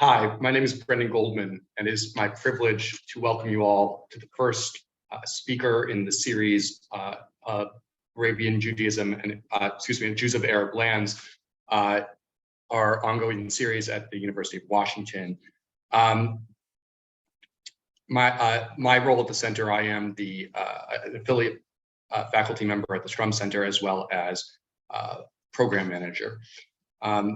Hi, my name is Brendan Goldman, and it is my privilege to welcome you all to the first speaker in the series Arabian Judaism and Jews of Arab lands, our ongoing series at the University of Washington. My role at the center, I am the affiliate faculty member at the Strum Center as well as program manager.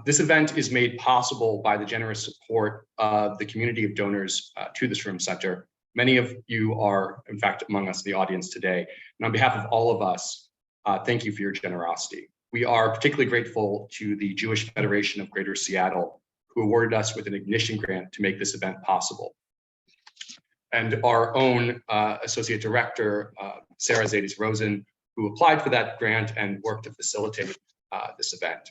This event is made possible by the generous support of the community of donors to the Strum Center. Many of you are, in fact, among us in the audience today. And on behalf of all of us, thank you for your generosity. We are particularly grateful to the Jewish Federation of Greater Seattle, who awarded us with an ignition grant to make this event possible. And our own Associate Director, Sarah Zaides-Rosen, who applied for that grant and worked to facilitate this event.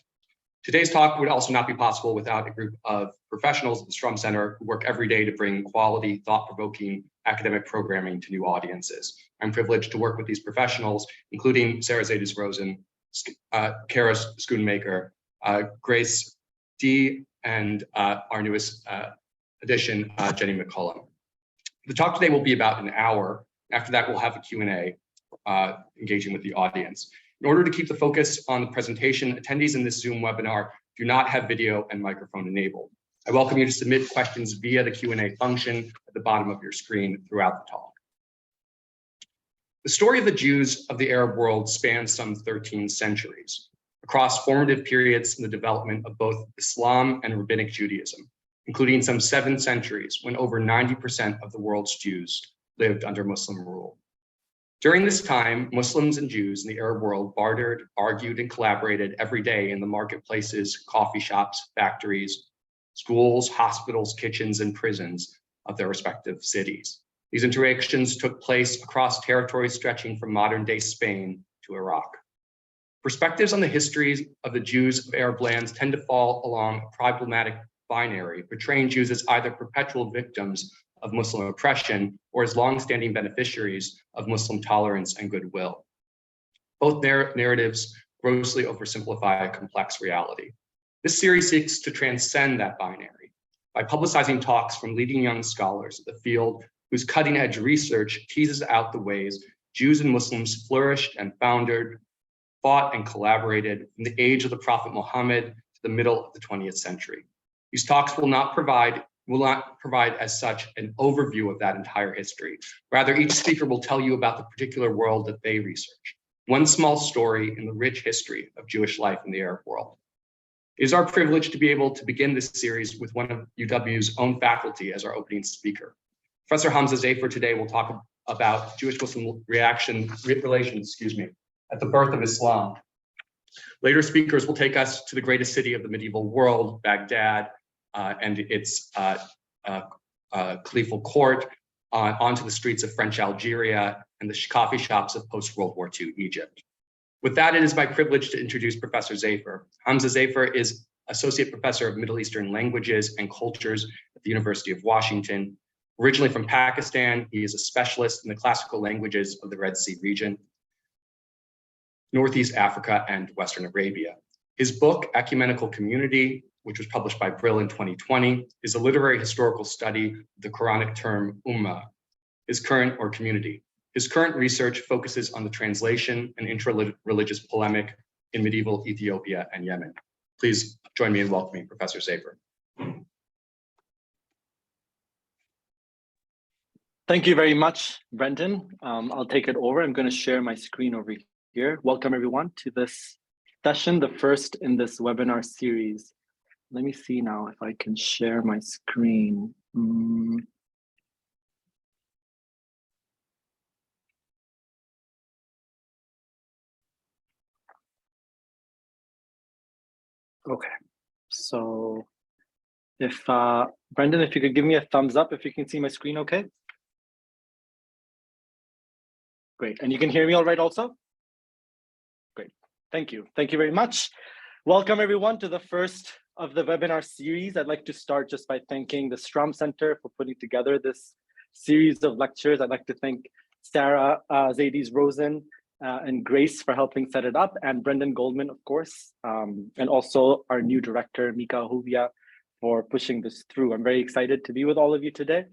Today's talk would also not be possible without a group of professionals at the Strum Center who work every day to bring quality, thought-provoking academic programming to new audiences. I'm privileged to work with these professionals, including Sarah Zaides-Rosen, Kara Schoonmaker, Grace D, and our newest addition, Jenny McCullum. The talk today will be about an hour. After that, we'll have a Q&A engaging with the audience. In order to keep the focus on the presentation, attendees in this Zoom webinar do not have video and microphone enabled. I welcome you to submit questions via the Q&A function at the bottom of your screen throughout the talk. The story of the Jews of the Arab world spans some 13 centuries, across formative periods in the development of both Islam and Rabbinic Judaism, including some 7 centuries when over 90% of the world's Jews lived under Muslim rule. During this time, Muslims and Jews in the Arab world bartered, argued, and collaborated every day in the marketplaces, coffee shops, factories, schools, hospitals, kitchens, and prisons of their respective cities. These interactions took place across territories stretching from modern-day Spain to Iraq. Perspectives on the histories of the Jews of Arab lands tend to fall along a problematic binary, portraying Jews as either perpetual victims of Muslim oppression or as long-standing beneficiaries of Muslim tolerance and goodwill. Both narratives grossly oversimplify a complex reality. This series seeks to transcend that binary by publicizing talks from leading young scholars of the field whose cutting-edge research teases out the ways Jews and Muslims flourished and foundered, fought and collaborated from the age of the Prophet Muhammad to the middle of the 20th century. These talks will not provide as such an overview of that entire history. Rather, each speaker will tell you about the particular world that they research, one small story in the rich history of Jewish life in the Arab world. It is our privilege to be able to begin this series with one of UW's own faculty as our opening speaker. Professor Hamza Zafer today will talk about Jewish-Muslim relations at the birth of Islam. Later speakers will take us to the greatest city of the medieval world, Baghdad, and its caliphal court, onto the streets of French Algeria and the coffee shops of post-World War II Egypt. With that, it is my privilege to introduce Professor Zafer. Hamza Zafer is Associate Professor of Middle Eastern Languages and Cultures at the University of Washington. Originally from Pakistan, he is a specialist in the classical languages of the Red Sea region, Northeast Africa, and Western Arabia. His book, Ecumenical Community, which was published by Brill in 2020, is a literary historical study of the Quranic term ummah, community. His current research focuses on the translation and intra-religious polemic in medieval Ethiopia and Yemen. Please join me in welcoming Professor Zafer. Thank you very much, Brendan. I'll take it over. I'm going to share my screen over here. Welcome everyone to this session, the first in this webinar series. Let me see now if I can share my screen. Okay, so if Brendan, if you could give me a thumbs up if you can see my screen okay. Great, and you can hear me all right also? Great, thank you. Thank you very much. Welcome everyone to the first of the webinar series. I'd like to start just by thanking the Strum Center for putting together this series of lectures. I'd like to thank Sarah Zaides-Rosen and Grace for helping set it up, and Brendan Goldman, of course, and also our new director, Mika Huvia, for pushing this through. I'm very excited to be with all of you today.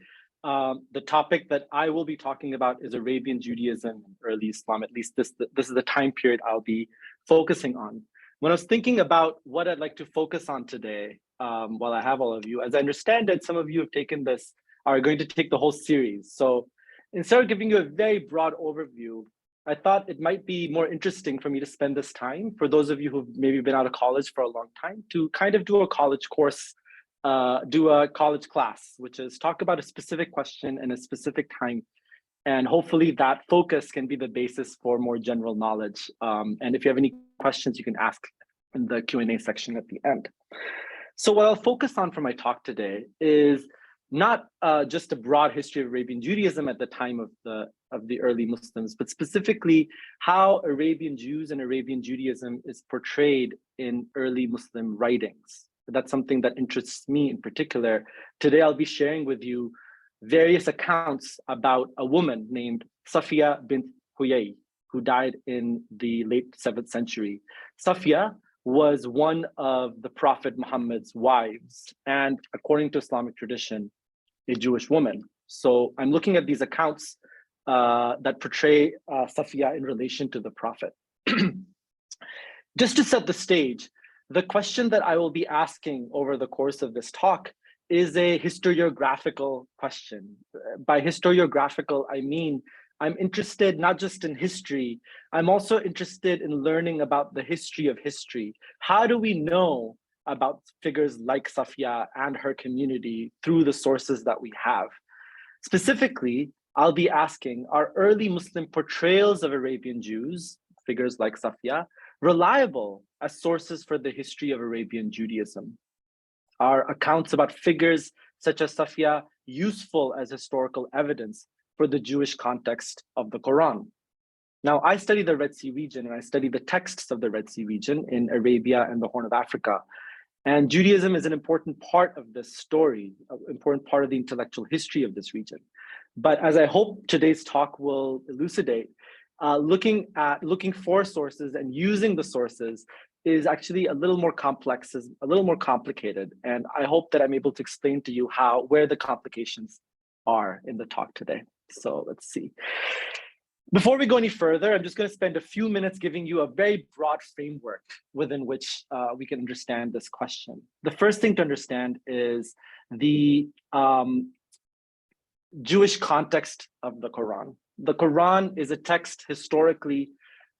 The topic that I will be talking about is Arabian Judaism and early Islam. At least this is the time period I'll be focusing on. When I was thinking about what I'd like to focus on today, while I have all of you, as I understand it, some of you have taken this, are going to take the whole series. So instead of giving you a very broad overview, I thought it might be more interesting for me to spend this time, for those of you who've maybe been out of college for a long time, to kind of do a college course, do a college class, which is talk about a specific question in a specific time. And hopefully that focus can be the basis for more general knowledge. And if you have any questions, you can ask in the Q&A section at the end. So what I'll focus on for my talk today is not just a broad history of Arabian Judaism at the time of the early Muslims, but specifically how Arabian Jews and Arabian Judaism is portrayed in early Muslim writings. That's something that interests me in particular. Today, I'll be sharing with you various accounts about a woman named Safiya bint Huyay, who died in the late 7th century. Safiya was one of the Prophet Muhammad's wives, and according to Islamic tradition, a Jewish woman. So I'm looking at these accounts that portray Safiya in relation to the Prophet. Just to set the stage, the question that I will be asking over the course of this talk is a historiographical question. By historiographical, I mean, I'm interested not just in history, I'm also interested in learning about the history of history. How do we know about figures like Safiya and her community through the sources that we have? Specifically, I'll be asking, are early Muslim portrayals of Arabian Jews, figures like Safiya, reliable as sources for the history of Arabian Judaism? Are accounts about figures such as Safiya useful as historical evidence for the Jewish context of the Quran? Now, I study the Red Sea region and I study the texts of the Red Sea region in Arabia and the Horn of Africa. And Judaism is an important part of this story, an important part of the intellectual history of this region. But as I hope today's talk will elucidate, looking for sources and using the sources is actually a little more complex, is a little more complicated. And I hope that I'm able to explain to you where the complications are in the talk today. So let's see. Before we go any further, I'm just going to spend a few minutes giving you a very broad framework within which we can understand this question. The first thing to understand is the Jewish context of the Quran. The Quran is a text historically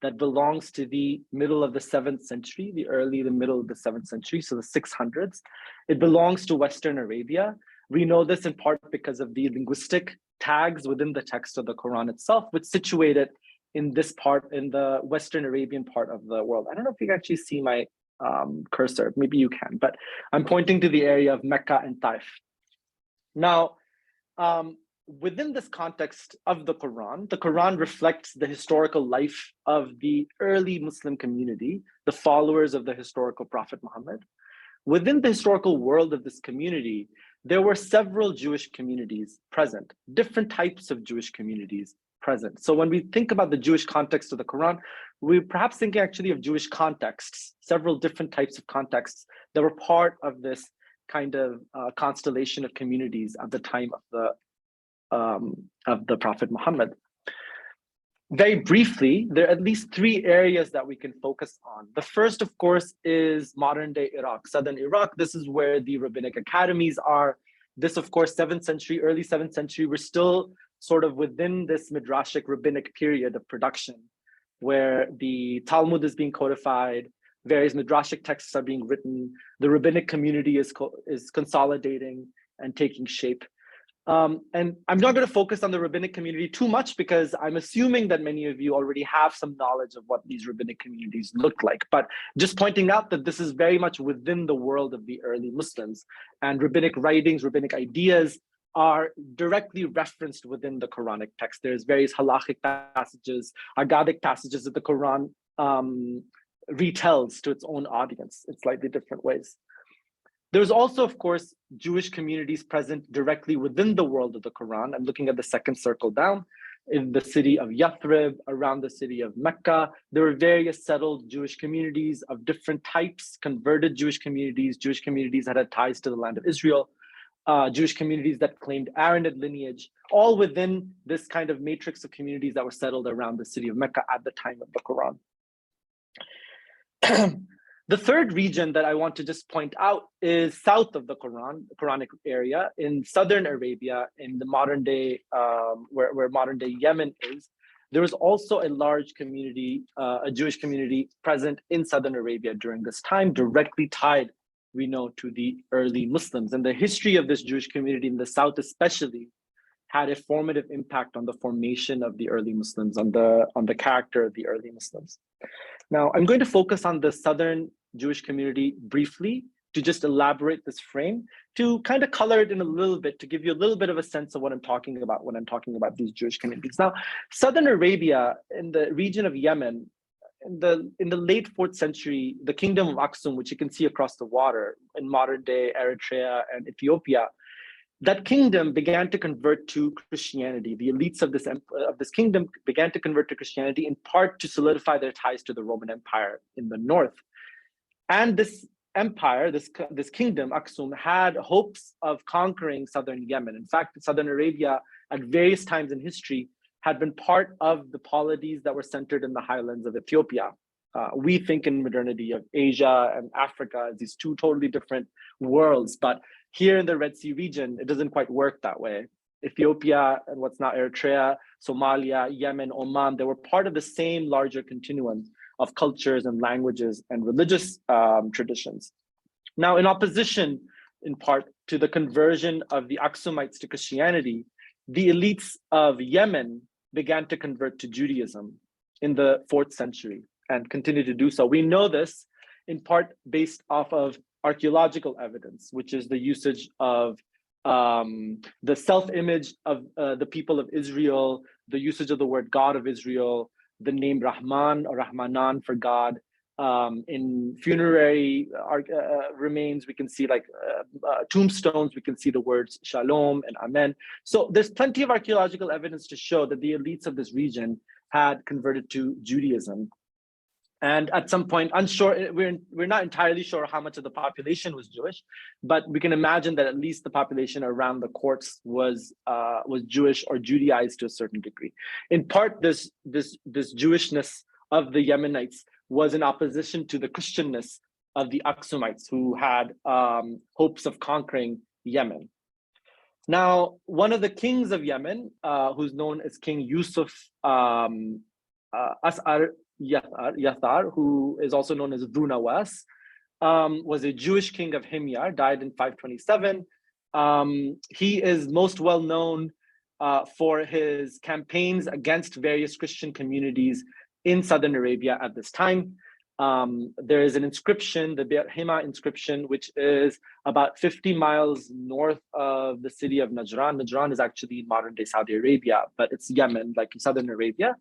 that belongs to the middle of the 7th century, the middle of the 7th century, so the 600s. It belongs to Western Arabia. We know this in part because of the linguistic tags within the text of the Quran itself, which situate it in this part, in the Western Arabian part of the world. I don't know if you can actually see my cursor, maybe you can, but I'm pointing to the area of Mecca and Taif. Now, within this context of the Quran reflects the historical life of the early Muslim community, the followers of the historical Prophet Muhammad. Within the historical world of this community, there were several Jewish communities present, different types of Jewish communities present. So when we think about the Jewish context of the Quran, we're perhaps thinking actually of Jewish contexts, several different types of contexts that were part of this kind of constellation of communities at the time of the Prophet Muhammad. Very briefly, there are at least 3 areas that we can focus on. The first, of course, is modern day Iraq, southern Iraq. This is where the rabbinic academies are. This, of course, 7th century, early 7th century, we're still sort of within this midrashic rabbinic period of production where the Talmud is being codified, various midrashic texts are being written, the rabbinic community is consolidating and taking shape. And I'm not going to focus on the rabbinic community too much because I'm assuming that many of you already have some knowledge of what these rabbinic communities look like, but just pointing out that this is very much within the world of the early Muslims, and rabbinic writings, rabbinic ideas are directly referenced within the Quranic text. There's various halachic passages, agadic passages that the Quran retells to its own audience in slightly different ways. There's also, of course, Jewish communities present directly within the world of the Quran. I'm looking at the second circle down. in the city of Yathrib, around the city of Mecca. There were various settled Jewish communities of different types, converted Jewish communities that had ties to the land of Israel, Jewish communities that claimed Aranid lineage, all within this kind of matrix of communities that were settled around the city of Mecca at the time of the Quran. The third region that I want to just point out is south of the Quranic area in southern Arabia, in the modern day, where modern day Yemen is. There was also a large community, a Jewish community present in southern Arabia during this time, directly tied, we know, to the early Muslims. And the history of this Jewish community in the south especially had a formative impact on the formation of the early Muslims, on the character of the early Muslims. Now, I'm going to focus on the southern Jewish community briefly to just elaborate this frame, to kind of color it in a little bit, to give you a little bit of a sense of what I'm talking about when I'm talking about these Jewish communities. Now, southern Arabia, in the region of Yemen, in the late 4th century, the kingdom of Aksum, which you can see across the water in modern day Eritrea and Ethiopia, that kingdom began to convert to Christianity. The elites of this kingdom began to convert to Christianity, in part to solidify their ties to the Roman Empire in the north. And this empire, this kingdom, Aksum, had hopes of conquering southern Yemen. In fact, southern Arabia, at various times in history, had been part of the polities that were centered in the highlands of Ethiopia. We think in modernity of Asia and Africa as these two totally different worlds, but here in the Red Sea region, it doesn't quite work that way. Ethiopia and what's now Eritrea, Somalia, Yemen, Oman, they were part of the same larger continuum of cultures and languages and religious traditions. Now, in opposition, in part, to the conversion of the Aksumites to Christianity, the elites of Yemen began to convert to Judaism in the 4th century and continue to do so. We know this in part based off of archaeological evidence, which is the usage of the self-image of the people of Israel, the usage of the word God of Israel, the name Rahman or Rahmanan for God. In funerary remains, we can see tombstones, we can see the words Shalom and Amen. So there's plenty of archaeological evidence to show that the elites of this region had converted to Judaism. And at some point, unsure, we're not entirely sure how much of the population was Jewish, but we can imagine that at least the population around the courts was Jewish or Judaized to a certain degree. In part, this Jewishness of the Yemenites was in opposition to the Christianness of the Aksumites, who had hopes of conquering Yemen. Now, one of the kings of Yemen, who's known as King Yusuf As'ar Yathar, who is also known as Dhu Nawas, was a Jewish king of Himyar, died in 527. He is most well known for his campaigns against various Christian communities in southern Arabia at this time. There is an inscription, the Be'er Hima inscription, which is about 50 miles north of the city of Najran. Najran is actually modern day Saudi Arabia, but it's Yemen, like in southern Arabia.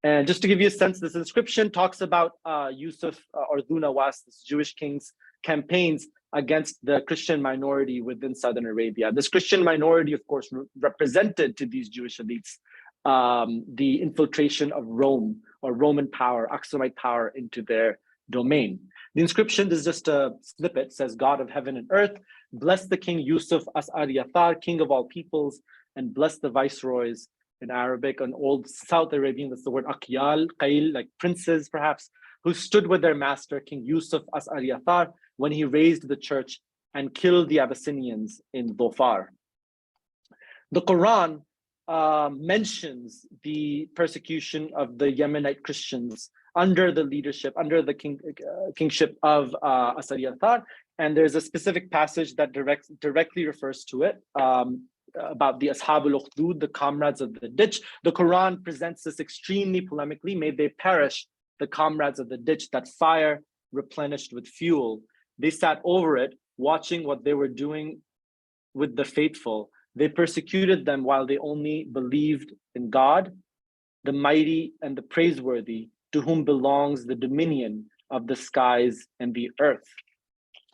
And just to give you a sense, this inscription talks about Yusuf or Dhu Nawas, this Jewish king's campaigns against the Christian minority within southern Arabia. This Christian minority, of course, represented to these Jewish elites the infiltration of Rome or Roman power, Aksumite power into their domain. The inscription is just a snippet, says, God of heaven and earth, bless the king Yusuf As'ar Yathar, king of all peoples, and bless the viceroys. In Arabic, an old South Arabian, that's the word Aqyal, Qail, like princes perhaps, who stood with their master, King Yusuf As'ar Yathar, when he raised the church and killed the Abyssinians in Dhofar. The Quran mentions the persecution of the Yemenite Christians under the leadership, under the kingship of As'ar Yathar, and there's a specific passage that directly refers to it. About the Ashabul Ukhdud, the comrades of the ditch. The Quran presents this extremely polemically. May they perish, the comrades of the ditch, that fire replenished with fuel. They sat over it, watching what they were doing with the faithful. They persecuted them while they only believed in God, the mighty and the praiseworthy, to whom belongs the dominion of the skies and the earth.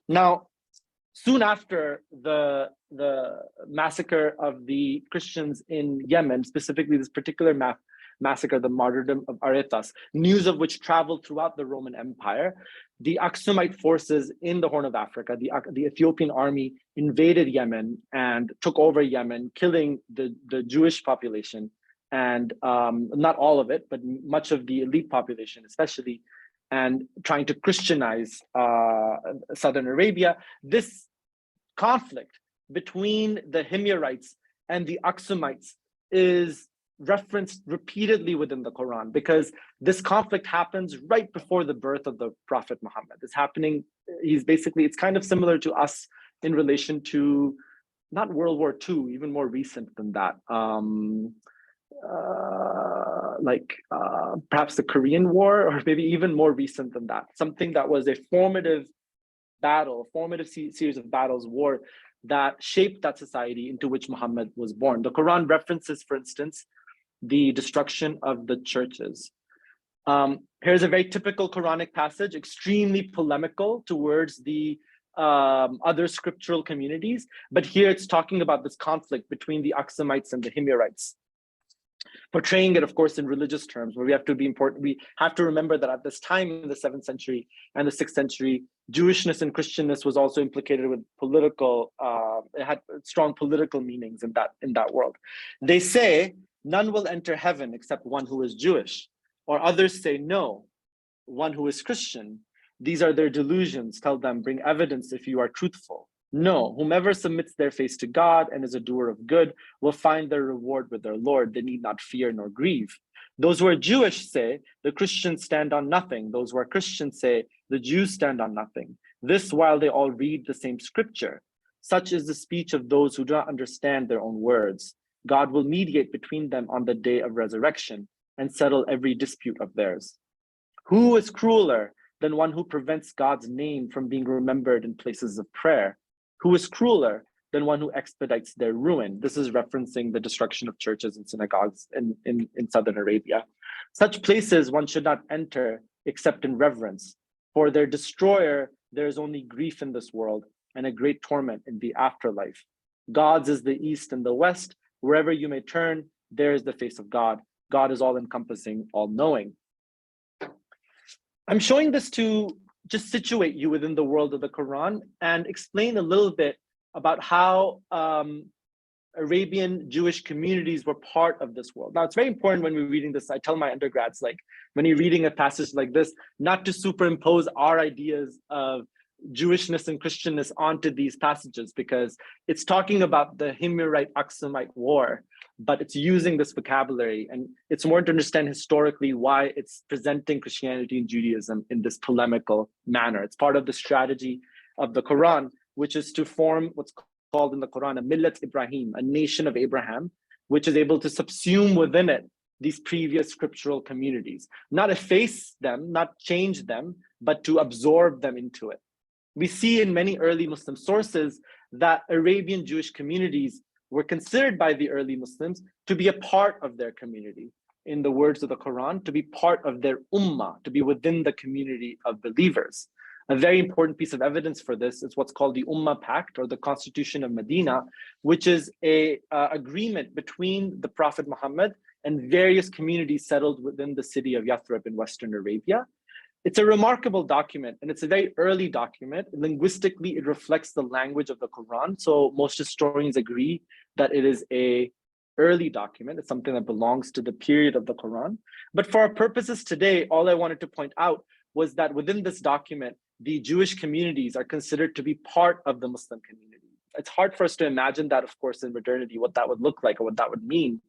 Now, soon after the massacre of the Christians in Yemen, specifically this particular massacre, the martyrdom of Aretas, news of which traveled throughout the Roman Empire, the Aksumite forces in the Horn of Africa, the Ethiopian army invaded Yemen and took over Yemen, killing the Jewish population, and not all of it, but much of the elite population especially, and trying to Christianize Southern Arabia. This conflict between the Himyarites and the Aksumites is referenced repeatedly within the Quran, because this conflict happens right before the birth of the Prophet Muhammad. It's happening, it's kind of similar to us in relation to not World War II, even more recent than that. Perhaps the Korean War, or maybe even more recent than that, something that was a formative series of battles, war that shaped that society into which Muhammad was born. The Quran references, for instance, the destruction of the churches. Here's a very typical Quranic passage, extremely polemical towards the other scriptural communities, but here it's talking about this conflict between the Aksumites and the Himyarites, portraying it, of course, in religious terms, where we have to remember that at this time in the 7th century and the 6th century, Jewishness and Christianness was also implicated with political, it had strong political meanings in that world. They say, none will enter heaven except one who is Jewish, or others say, no, one who is Christian. These are their delusions. Tell them, bring evidence if you are truthful. No, whomever submits their face to God and is a doer of good will find their reward with their Lord. They need not fear nor grieve. Those who are Jewish say, the Christians stand on nothing. Those who are Christians say, the Jews stand on nothing. This while they all read the same scripture. Such is the speech of those who do not understand their own words. God will mediate between them on the day of resurrection and settle every dispute of theirs. Who is crueler than one who prevents God's name from being remembered in places of prayer? Who is crueler than one who expedites their ruin? This is referencing the destruction of churches and synagogues in Southern Arabia. Such places one should not enter except in reverence. For their destroyer, there is only grief in this world and a great torment in the afterlife. God's is the east and the west. Wherever you may turn, there is the face of God. God is all-encompassing, all-knowing. I'm showing this to just situate you within the world of the Quran and explain a little bit about how Arabian Jewish communities were part of this world. Now, it's very important when we're reading this, I tell my undergrads, like when you're reading a passage like this, not to superimpose our ideas of Jewishness and Christianness onto these passages, because it's talking about the Himyarite Aksumite war, but it's using this vocabulary, and it's important to understand historically why it's presenting Christianity and Judaism in this polemical manner. It's part of the strategy of the Quran, which is to form what's called in the Quran a Millat Ibrahim, a nation of Abraham, which is able to subsume within it these previous scriptural communities, not efface them, not change them, but to absorb them into it. We see in many early Muslim sources that Arabian Jewish communities were considered by the early Muslims to be a part of their community. In the words of the Quran, to be part of their ummah, to be within the community of believers. A very important piece of evidence for this is what's called the Ummah Pact, or the Constitution of Medina, which is a agreement between the Prophet Muhammad and various communities settled within the city of Yathrib in Western Arabia. It's a remarkable document, and it's a very early document. Linguistically, it reflects the language of the Quran. So most historians agree that it is an early document. It's something that belongs to the period of the Quran. But for our purposes today, all I wanted to point out was that within this document, the Jewish communities are considered to be part of the Muslim community. It's hard for us to imagine that, of course, in modernity, what that would look like or what that would mean.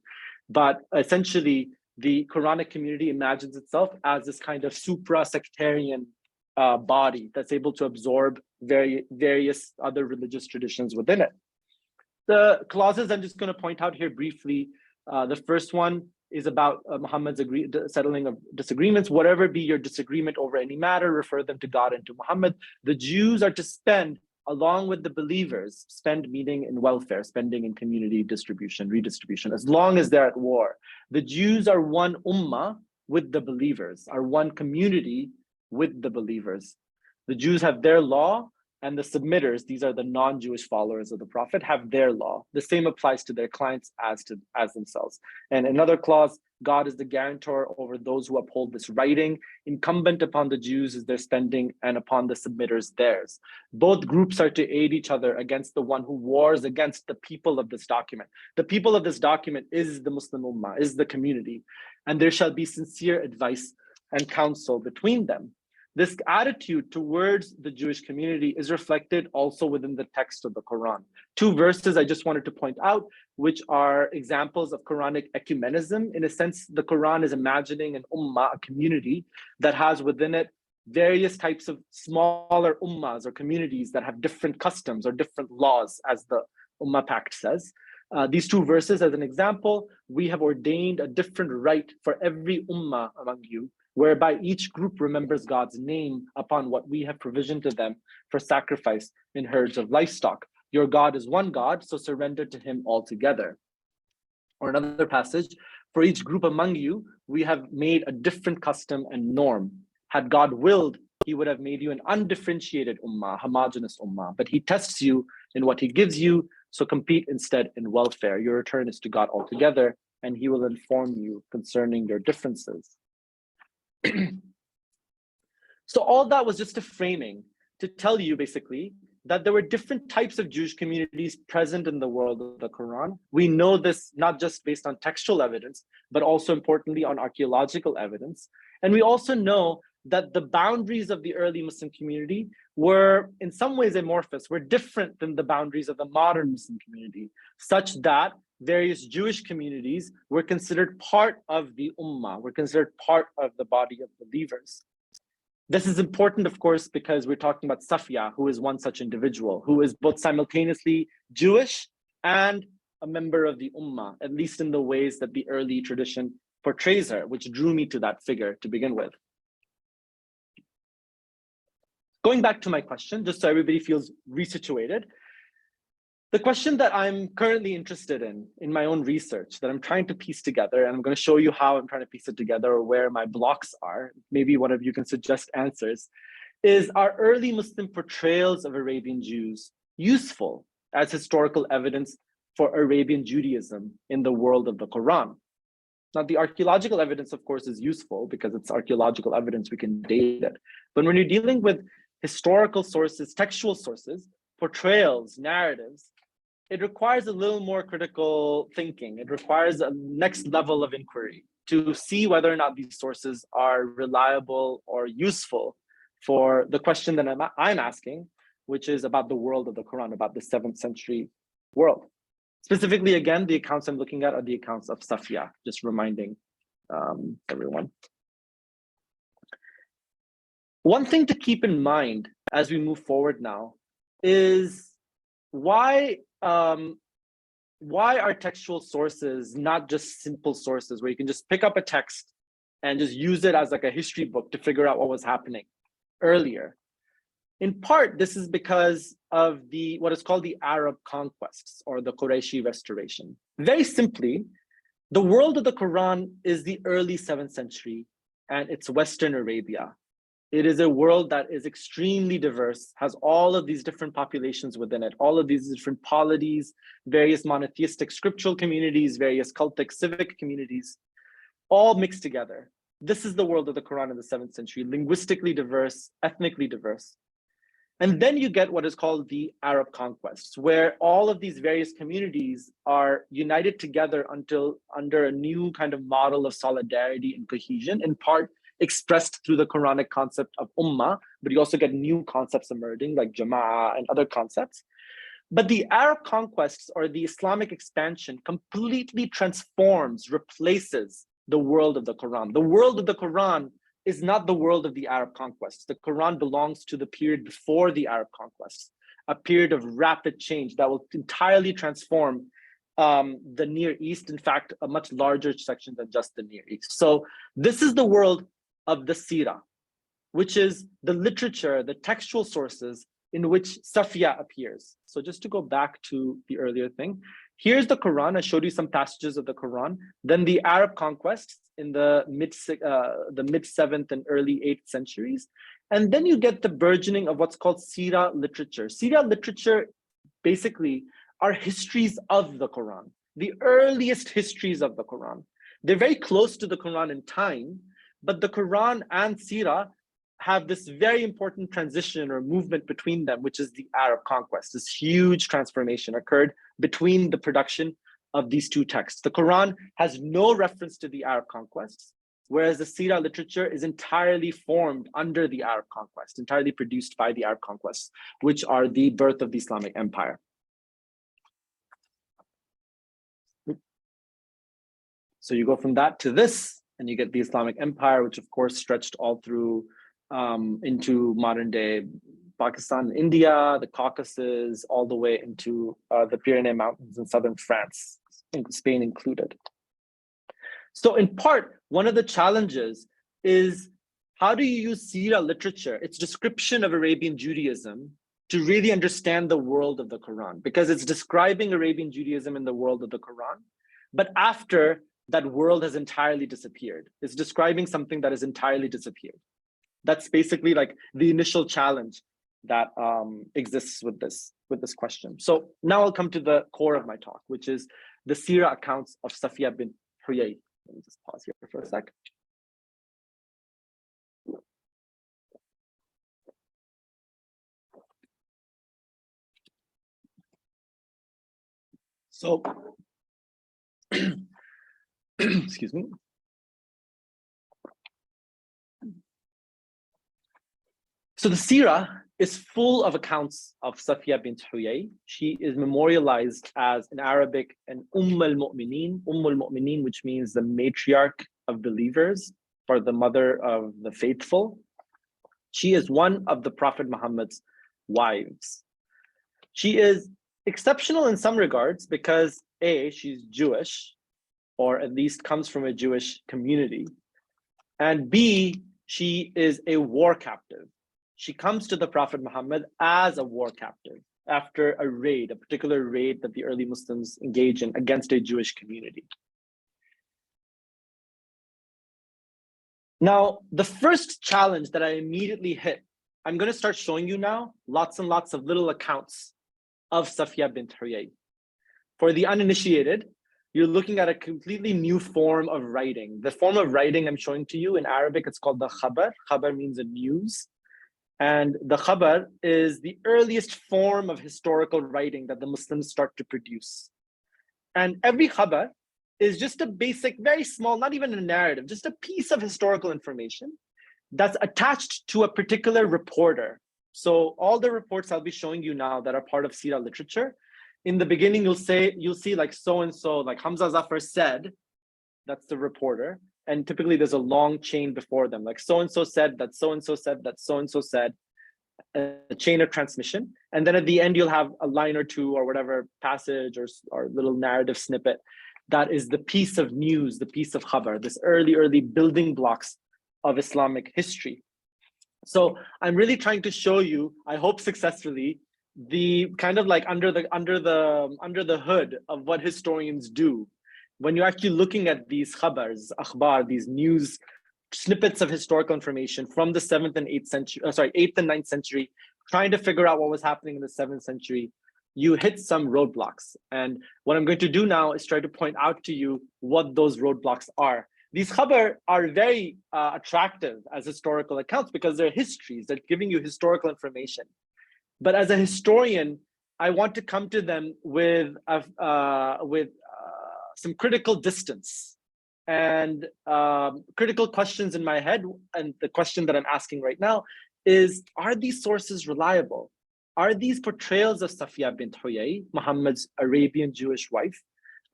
But essentially, the Quranic community imagines itself as this kind of supra-sectarian body that's able to absorb various other religious traditions within it. The clauses I'm just going to point out here briefly. The first one is about Muhammad's settling of disagreements. Whatever be your disagreement over any matter, refer them to God and to Muhammad. The Jews are to spend along with the believers, spend meaning in welfare, spending in community distribution, redistribution, as long as they're at war. The Jews are one ummah with the believers, are one community with the believers. The Jews have their law, and the submitters, these are the non-Jewish followers of the Prophet, have their law. The same applies to their clients as themselves. And another clause, God is the guarantor over those who uphold this writing. Incumbent upon the Jews is their spending, and upon the submitters theirs. Both groups are to aid each other against the one who wars against the people of this document. The people of this document is the Muslim Ummah, is the community, and there shall be sincere advice and counsel between them. This attitude towards the Jewish community is reflected also within the text of the Quran. Two verses I just wanted to point out, which are examples of Quranic ecumenism. In a sense, the Quran is imagining an ummah, a community that has within it various types of smaller ummahs or communities that have different customs or different laws, as the Ummah Pact says. These two verses, as an example, we have ordained a different rite for every ummah among you, whereby each group remembers God's name upon what we have provisioned to them for sacrifice in herds of livestock. Your God is one God, so surrender to him altogether. Or another passage, for each group among you, we have made a different custom and norm. Had God willed, he would have made you an undifferentiated ummah, homogeneous ummah, but he tests you in what he gives you, so compete instead in welfare. Your return is to God altogether, and he will inform you concerning your differences. So all that was just a framing to tell you basically that there were different types of Jewish communities present in the world of the Quran. We know this not just based on textual evidence, but also importantly on archaeological evidence. And we also know that the boundaries of the early Muslim community were in some ways amorphous, were different than the boundaries of the modern Muslim community, such that various Jewish communities were considered part of the Ummah, were considered part of the body of believers. This is important, of course, because we're talking about Safiya, who is one such individual, who is both simultaneously Jewish and a member of the Ummah, at least in the ways that the early tradition portrays her, which drew me to that figure to begin with. Going back to my question, just so everybody feels resituated, the question that I'm currently interested in my own research, that I'm trying to piece together, and I'm going to show you how I'm trying to piece it together or where my blocks are, maybe one of you can suggest answers, is are early Muslim portrayals of Arabian Jews useful as historical evidence for Arabian Judaism in the world of the Quran? Now, the archaeological evidence, of course, is useful because it's archaeological evidence, we can date it. But when you're dealing with historical sources, textual sources, portrayals, narratives, it requires a little more critical thinking. It requires a next level of inquiry to see whether or not these sources are reliable or useful for the question that I'm asking, which is about the world of the Quran, about the 7th century world. Specifically, again, the accounts I'm looking at are the accounts of Safiya, just reminding everyone. One thing to keep in mind as we move forward now is why are textual sources not just simple sources where you can just pick up a text and just use it as like a history book to figure out what was happening earlier? In part, this is because of what is called the Arab conquests or the Qurayshi restoration. Very simply, the world of the Quran is the early 7th century and it's Western Arabia. It is a world that is extremely diverse, has all of these different populations within it, all of these different polities, various monotheistic scriptural communities, various cultic civic communities, all mixed together. This is the world of the Quran in the 7th century, linguistically diverse, ethnically diverse. And then you get what is called the Arab conquests, where all of these various communities are united together under a new kind of model of solidarity and cohesion, in part expressed through the Quranic concept of ummah, but you also get new concepts emerging like jama'ah and other concepts. But the Arab conquests or the Islamic expansion completely transforms, replaces the world of the Quran. The world of the Quran is not the world of the Arab conquests. The Quran belongs to the period before the Arab conquests, a period of rapid change that will entirely transform the Near East, in fact, a much larger section than just the Near East. So this is the world of the Sirah, which is the literature, the textual sources in which Safiya appears. So just to go back to the earlier thing, here's the Quran. I showed you some passages of the Quran. Then the Arab conquests in the mid 7th and early 8th centuries. And then you get the burgeoning of what's called Sira literature. Sira literature basically are histories of the Quran, the earliest histories of the Quran. They're very close to the Quran in time, but the Quran and Sira have this very important transition or movement between them, which is the Arab conquest. This huge transformation occurred between the production of these two texts. The Quran has no reference to the Arab conquest, whereas the Sira literature is entirely formed under the Arab conquest, entirely produced by the Arab conquest, which are the birth of the Islamic Empire. So you go from that to this, and you get the Islamic Empire, which of course stretched all through into modern day Pakistan, India, the Caucasus, all the way into the Pyrenees Mountains in southern France, Spain included. So in part, one of the challenges is how do you use Sira literature, its description of Arabian Judaism, to really understand the world of the Quran? Because it's describing Arabian Judaism in the world of the Quran, but after that world has entirely disappeared. It's describing something that has entirely disappeared. That's basically like the initial challenge that exists with this question. So now I'll come to the core of my talk, which is the Sira accounts of Safiya bint Huyay. Let me just pause here for a sec. So, excuse me. So the Sira is full of accounts of Safiya bint Huyay. She is memorialized as in Arabic an Umm al-Mu'mineen, which means the matriarch of believers, or the mother of the faithful. She is one of the Prophet Muhammad's wives. She is exceptional in some regards because A, she's Jewish, or at least comes from a Jewish community, and B, she is a war captive. She comes to the Prophet Muhammad as a war captive after a raid, a particular raid that the early Muslims engage in against a Jewish community. Now, the first challenge that I immediately hit, I'm going to start showing you now lots and lots of little accounts of Safiya bint Huyay. For the uninitiated, you're looking at a completely new form of writing. The form of writing I'm showing to you in Arabic, it's called the khabar. Khabar means a news. And the khabar is the earliest form of historical writing that the Muslims start to produce. And every khabar is just a basic, very small, not even a narrative, just a piece of historical information that's attached to a particular reporter. So all the reports I'll be showing you now that are part of Sira literature, in the beginning, you'll see like so-and-so, like Hamza Zafer said, that's the reporter. And typically there's a long chain before them, like so-and-so said, that so-and-so said, that so-and-so said, a chain of transmission. And then at the end, you'll have a line or two or whatever passage or little narrative snippet. That is the piece of news, the piece of khabar, this early building blocks of Islamic history. So I'm really trying to show you, I hope successfully, the kind of like under the hood of what historians do when you're actually looking at these khabars, akhbar, these news snippets of historical information from the 7th and 8th century, 8th and 9th century, trying to figure out what was happening in the 7th century, you hit some roadblocks. And what I'm going to do now is try to point out to you what those roadblocks are. These khabar are very attractive as historical accounts because they're histories, they're giving you historical information. But as a historian, I want to come to them with some critical distance and critical questions in my head. And the question that I'm asking right now is, are these sources reliable? Are these portrayals of Safiya bint Huyay, Muhammad's Arabian Jewish wife,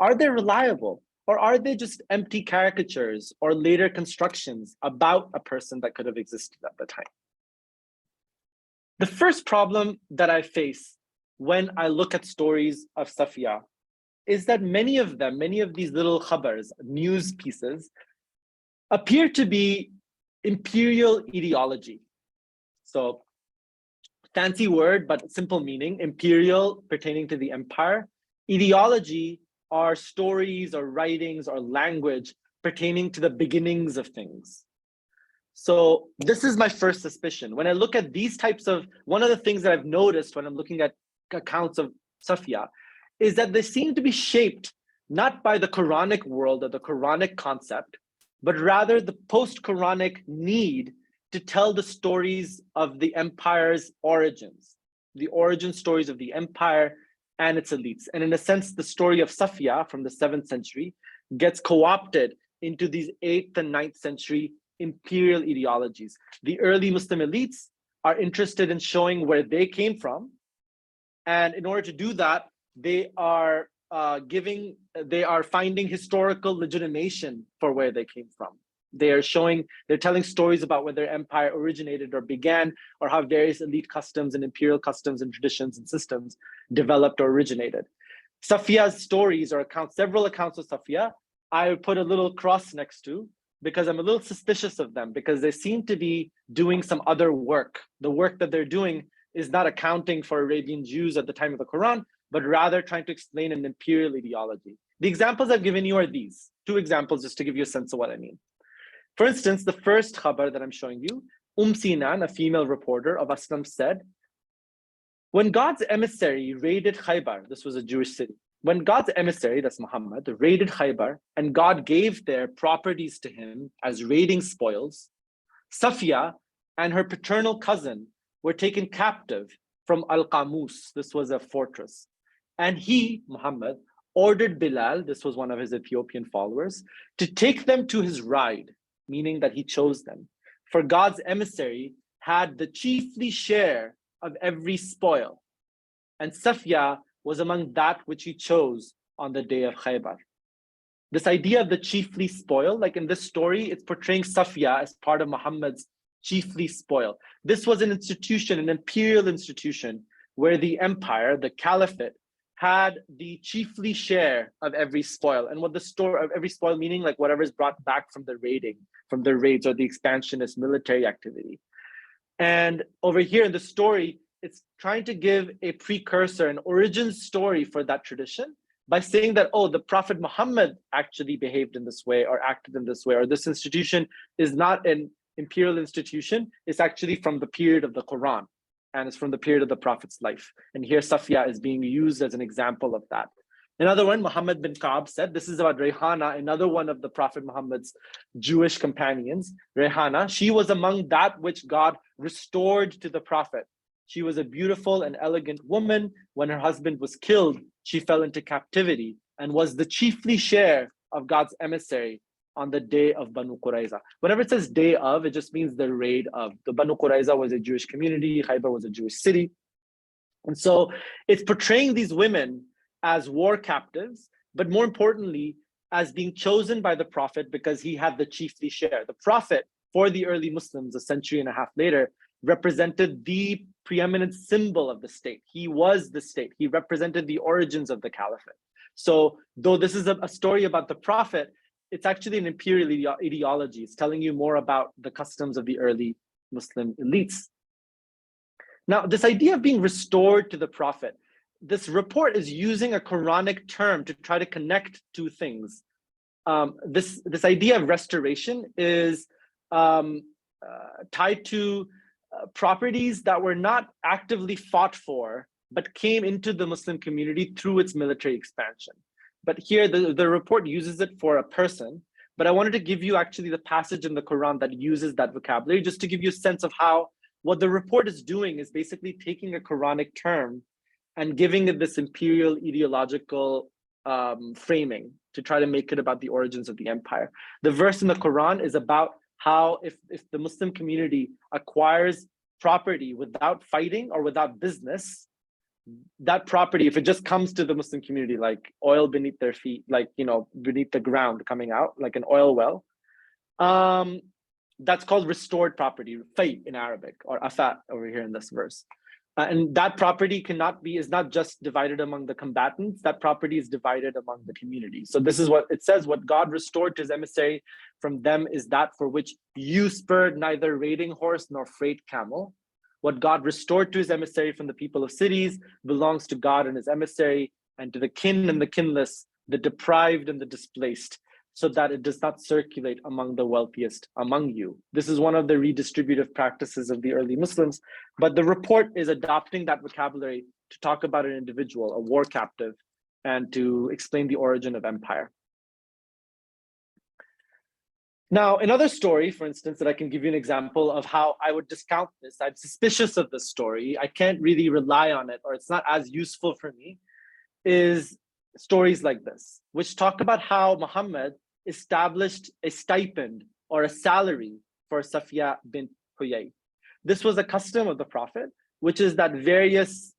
are they reliable? Or are they just empty caricatures or later constructions about a person that could have existed at the time? The first problem that I face when I look at stories of Safiya is that many of these little khabars, news pieces, appear to be imperial ideology. So fancy word, but simple meaning, imperial pertaining to the empire. Ideology are stories or writings or language pertaining to the beginnings of things. So this is my first suspicion. When I look at these types of, one of the things that I've noticed when I'm looking at accounts of Safiya is that they seem to be shaped not by the Quranic world or the Quranic concept, but rather the post-Quranic need to tell the stories of the empire's origins, the origin stories of the empire and its elites. And in a sense, the story of Safiya from the 7th century gets co-opted into these 8th and 9th century imperial ideologies. The early Muslim elites are interested in showing where they came from. And in order to do that, they are finding historical legitimation for where they came from. They're telling stories about where their empire originated or began, or how various elite customs and imperial customs and traditions and systems developed or originated. Safiya's stories or accounts, several accounts of Safiya, I would put a little cross next to, because I'm a little suspicious of them, because they seem to be doing some other work. The work that they're doing is not accounting for Arabian Jews at the time of the Quran, but rather trying to explain an imperial ideology. The examples I've given you are these, 2 examples just to give you a sense of what I mean. For instance, the first khabar that I'm showing you, Sinan, a female reporter of Aslam, said, when God's emissary raided Khaybar, this was a Jewish city, when God's emissary, that's Muhammad, raided Khaybar, and God gave their properties to him as raiding spoils, Safiya and her paternal cousin were taken captive from Al-Qamus, this was a fortress. And he, Muhammad, ordered Bilal, this was one of his Ethiopian followers, to take them to his ride, meaning that he chose them. For God's emissary had the chiefly share of every spoil, and Safiya was among that which he chose on the day of Khaybar. This idea of the chiefly spoil, like in this story, it's portraying Safiya as part of Muhammad's chiefly spoil. This was an institution, an imperial institution, where the empire, the caliphate, had the chiefly share of every spoil. And what the store of every spoil meaning, like whatever is brought back from the raids or the expansionist military activity. And over here in the story, it's trying to give a precursor, an origin story for that tradition by saying that, oh, the Prophet Muhammad actually behaved in this way or acted in this way, or this institution is not an imperial institution, it's actually from the period of the Quran, and it's from the period of the Prophet's life. And here Safiya is being used as an example of that. Another one, Muhammad bin Ka'b said, this is about Rayhana, another one of the Prophet Muhammad's Jewish companions. Rayhana, she was among that which God restored to the Prophet. She was a beautiful and elegant woman. When her husband was killed, she fell into captivity and was the chiefly share of God's emissary on the day of Banu Qurayza. Whenever it says day of, it just means the raid of. The Banu Qurayza was a Jewish community, Khaybar was a Jewish city. And so it's portraying these women as war captives, but more importantly, as being chosen by the Prophet because he had the chiefly share. The Prophet, for the early Muslims, a century and a half later, represented the preeminent symbol of the state. He was the state. He represented the origins of the caliphate. So though this is a story about the Prophet, it's actually an imperial ideology. It's telling you more about the customs of the early Muslim elites. Now, this idea of being restored to the Prophet, this report is using a Quranic term to try to connect two things. This idea of restoration is tied to properties that were not actively fought for, but came into the Muslim community through its military expansion. But here, the report uses it for a person. But I wanted to give you actually the passage in the Quran that uses that vocabulary, just to give you a sense of how what the report is doing is basically taking a Quranic term and giving it this imperial ideological framing to try to make it about the origins of the empire. The verse in the Quran is about how if the Muslim community acquires property without fighting or without business, that property, if it just comes to the Muslim community, like oil beneath their feet, like, beneath the ground coming out, like an oil well, that's called restored property, fay in Arabic, or afat over here in this verse. And that property is not just divided among the combatants, that property is divided among the community. So this is what it says, what God restored to his emissary from them is that for which you spurred neither raiding horse nor freight camel. What God restored to his emissary from the people of cities belongs to God and his emissary, and to the kin and the kinless, the deprived and the displaced. so that it does not circulate among the wealthiest among you. This is one of the redistributive practices of the early Muslims, but the report is adopting that vocabulary to talk about an individual, a war captive, and to explain the origin of empire. Now, another story, for instance, that I can give you an example of how I would discount this. I'm suspicious of this story. I can't really rely on it, or it's not as useful for me, is stories like this, which talk about how Muhammad established a stipend or a salary for Safiya bint Huyay. This was a custom of the Prophet, which is that various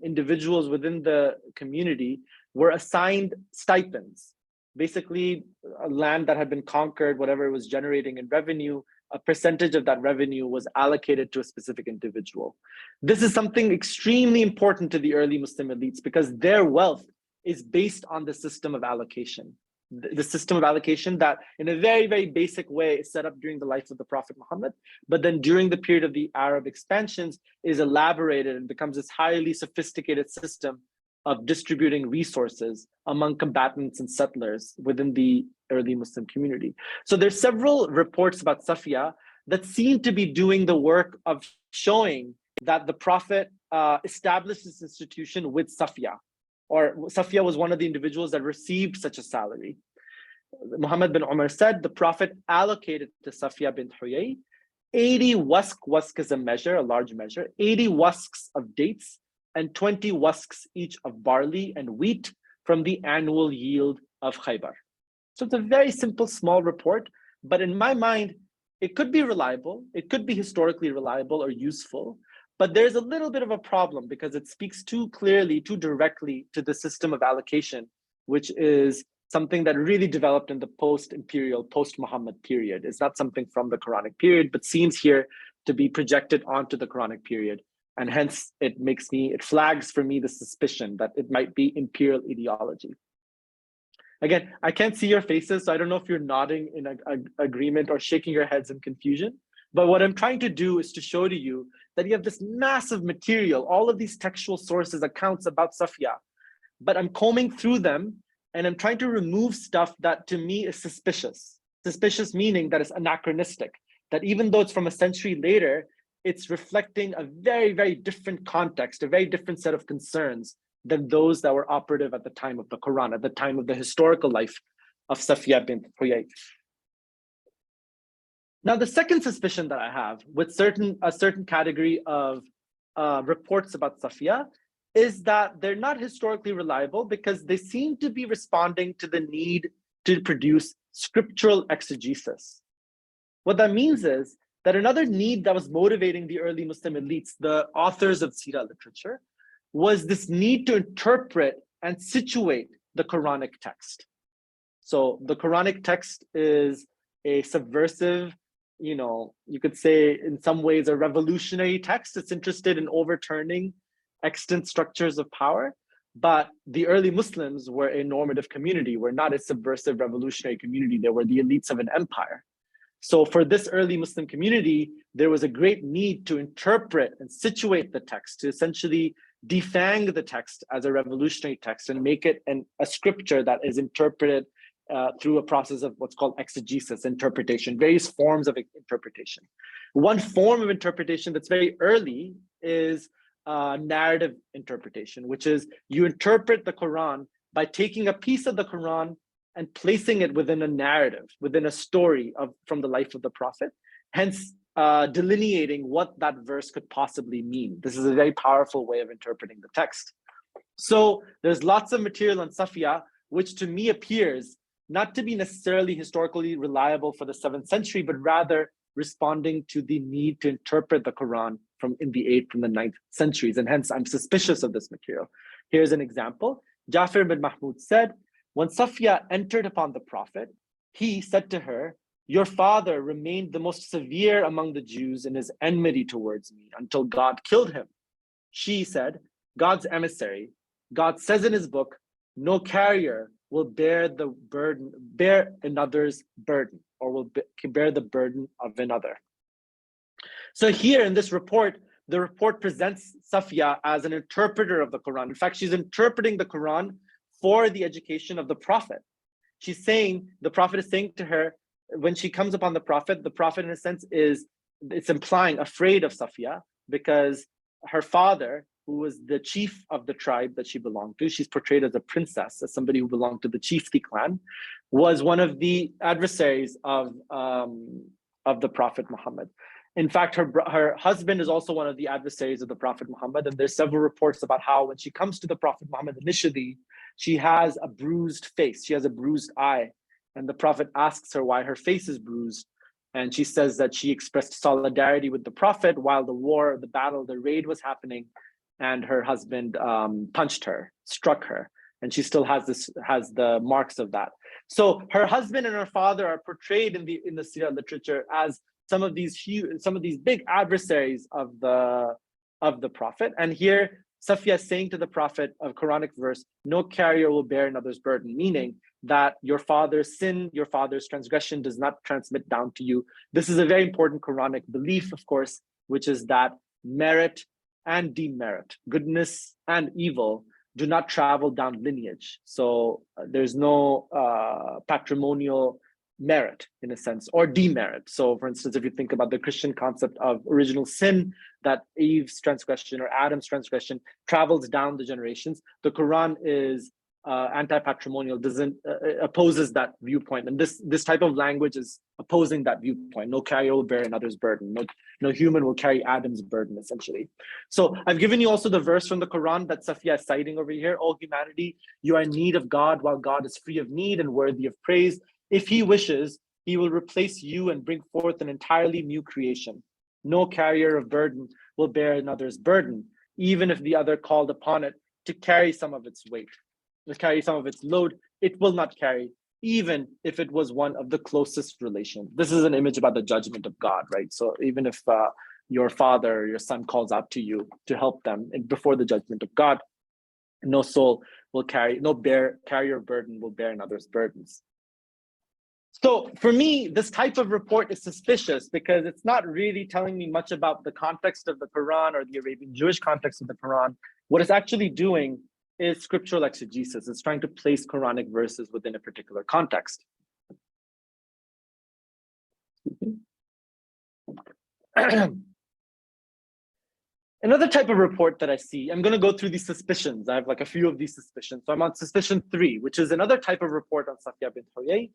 individuals within the community were assigned stipends. Basically, a land that had been conquered, whatever it was generating in revenue, a percentage of that revenue was allocated to a specific individual. This is something extremely important to the early Muslim elites because their wealth is based on the system of allocation. The system of allocation that in a very, very basic way is set up during the life of the Prophet Muhammad, but then during the period of the Arab expansions is elaborated and becomes this highly sophisticated system of distributing resources among combatants and settlers within the early Muslim community. So there's several reports about Safiya that seem to be doing the work of showing that the Prophet established this institution with Safiya, or Safiya was one of the individuals that received such a salary. Muhammad bin Umar said the Prophet allocated to Safiya bint Huyay 80 wask is a measure, a large measure, 80 wasks of dates and 20 wasks each of barley and wheat from the annual yield of Khaybar. So it's a very simple, small report, but in my mind, it could be reliable, it could be historically reliable or useful, but there's a little bit of a problem because it speaks too clearly, too directly to the system of allocation, which is something that really developed in the post-imperial, post-Muhammad period. It's not something from the Quranic period, but seems here to be projected onto the Quranic period. And hence it flags for me the suspicion that it might be imperial ideology. Again, I can't see your faces, so I don't know if you're nodding in agreement or shaking your heads in confusion. But what I'm trying to do is to show to you that you have this massive material, all of these textual sources, accounts about Safiya, but I'm combing through them and I'm trying to remove stuff that to me is suspicious. Suspicious meaning that it's anachronistic, that even though it's from a century later, it's reflecting a very, very different context, a very different set of concerns than those that were operative at the time of the Quran, at the time of the historical life of Safiya bint Huyay. Now, the second suspicion that I have with a certain category of reports about Safiya is that they're not historically reliable because they seem to be responding to the need to produce scriptural exegesis. What that means is that another need that was motivating the early Muslim elites, the authors of Sirah literature, was this need to interpret and situate the Quranic text. So the Quranic text is a subversive, you could say in some ways a revolutionary text. It's interested in overturning extant structures of power, but the early Muslims were a normative community, were not a subversive revolutionary community. They were the elites of an empire. So for this early Muslim community, there was a great need to interpret and situate the text, to essentially defang the text as a revolutionary text and make it a scripture that is interpreted through a process of what's called exegesis, interpretation, various forms of interpretation. One form of interpretation that's very early is narrative interpretation, which is you interpret the Quran by taking a piece of the Quran and placing it within a narrative, within a story from the life of the Prophet, hence delineating what that verse could possibly mean. This is a very powerful way of interpreting the text. So there's lots of material on Safiya, which to me appears not to be necessarily historically reliable for the 7th century, but rather responding to the need to interpret the Quran from the 8th and the 9th centuries. And hence I'm suspicious of this material. Here's an example. Zafer bin Mahmud said, when Safiya entered upon the Prophet, he said to her, your father remained the most severe among the Jews in his enmity towards me until God killed him. She said, God's emissary, God says in his book, no carrier will bear another's burden, or will bear the burden of another. So here in this report, the report presents Safiya as an interpreter of the Quran. In fact, she's interpreting the Quran for the education of the Prophet. she's saying, the Prophet is saying to her, when she comes upon the Prophet in a sense it's implying afraid of Safiya, because her father, who was the chief of the tribe that she belonged to, she's portrayed as a princess, as somebody who belonged to the chiefly clan, was one of the adversaries of the Prophet Muhammad. In fact, her husband is also one of the adversaries of the Prophet Muhammad. And there's several reports about how when she comes to the Prophet Muhammad initially, she has a bruised face, she has a bruised eye. And the Prophet asks her why her face is bruised. And she says that she expressed solidarity with the Prophet while the war, the battle, the raid was happening. And her husband punched her, struck her. And she still has the marks of that. So her husband and her father are portrayed in the Sirah literature as some of these big adversaries of the Prophet. And here Safiya is saying to the Prophet, a Quranic verse, no carrier will bear another's burden, meaning that your father's sin, your father's transgression does not transmit down to you. This is a very important Quranic belief, of course, which is that merit and demerit, goodness and evil, do not travel down lineage. So there's no patrimonial merit in a sense, or demerit. So for instance, if you think about the Christian concept of original sin, that Eve's transgression or Adam's transgression travels down the generations, the Quran is anti-patrimonial, doesn't opposes that viewpoint. And this type of language is opposing that viewpoint. No carrier will bear another's burden. No human will carry Adam's burden, essentially. So I've given you also the verse from the Quran that Safiya is citing over here. O humanity, you are in need of God while God is free of need and worthy of praise. If he wishes, he will replace you and bring forth an entirely new creation. No carrier of burden will bear another's burden, even if the other called upon it to carry some of its weight, to carry some of its load, it will not carry, even if it was one of the closest relation. This is an image about the judgment of God, right? So even if your father or your son calls out to you to help them before the judgment of God, no soul will carry, no carrier burden will bear another's burdens. So for me, this type of report is suspicious because it's not really telling me much about the context of the Quran or the Arabian Jewish context of the Quran. What it's actually doing is scriptural exegesis. It's trying to place Quranic verses within a particular context. Another type of report that I see, I'm going to go through these suspicions. I have like a few of these suspicions. So I'm on suspicion 3, which is another type of report on Safiya bint Huyay.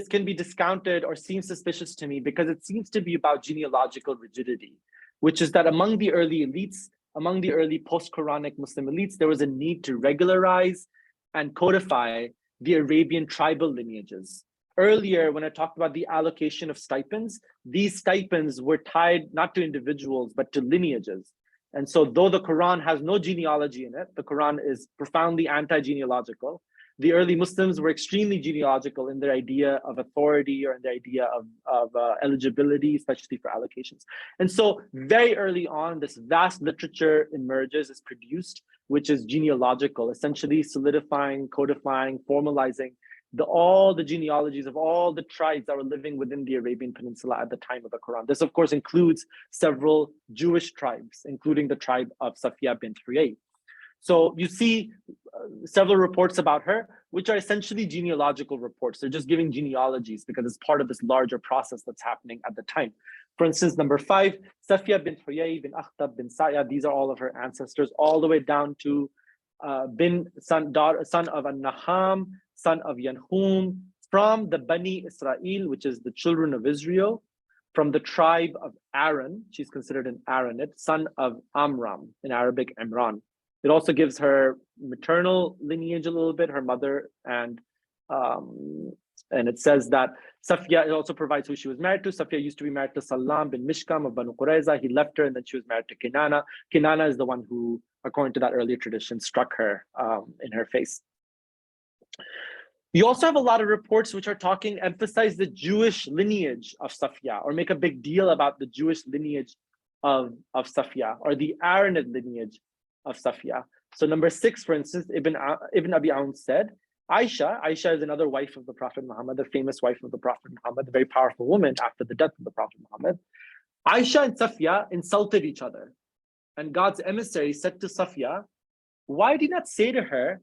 Can be discounted or seems suspicious to me because it seems to be about genealogical rigidity, which is that among the early elites, among the early post-Quranic Muslim elites, there was a need to regularize and codify the Arabian tribal lineages. Earlier, when I talked about the allocation of stipends, these stipends were tied not to individuals, but to lineages. And so though the Quran has no genealogy in it, the Quran is profoundly anti-genealogical. The early Muslims were extremely genealogical in their idea of authority or in their idea of eligibility, especially for allocations. And so very early on, this vast literature emerges, is produced, which is genealogical, essentially solidifying, codifying, formalizing all the genealogies of all the tribes that were living within the Arabian Peninsula at the time of the Quran. This, of course, includes several Jewish tribes, including the tribe of Safiya bint Huyay. So you see several reports about her, which are essentially genealogical reports. They're just giving genealogies because it's part of this larger process that's happening at the time. For instance, number 5, Safiya bint Huyay bin Akhtab bin Sa'ya, these are all of her ancestors, all the way down to son of An-Naham, son of Yanhum, from the Bani Israel, which is the children of Israel, from the tribe of Aaron, she's considered an Aaronite, son of Amram, in Arabic, Imran. It also gives her maternal lineage a little bit, her mother, and it says that Safiya, it also provides who she was married to. Safiya used to be married to Salam bin Mishkam of Banu Qurayza. He left her and then she was married to Kinana. Kinana is the one who, according to that earlier tradition, struck her in her face. You also have a lot of reports which are emphasize the Jewish lineage of Safiya, or make a big deal about the Jewish lineage of Safiya, or the Aaronid lineage of Safiya. So number 6, for instance, Ibn Abi Aun said, Aisha is another wife of the Prophet Muhammad, the famous wife of the Prophet Muhammad, a very powerful woman after the death of the Prophet Muhammad. Aisha and Safiya insulted each other. And God's emissary said to Safiya, why did you not say to her,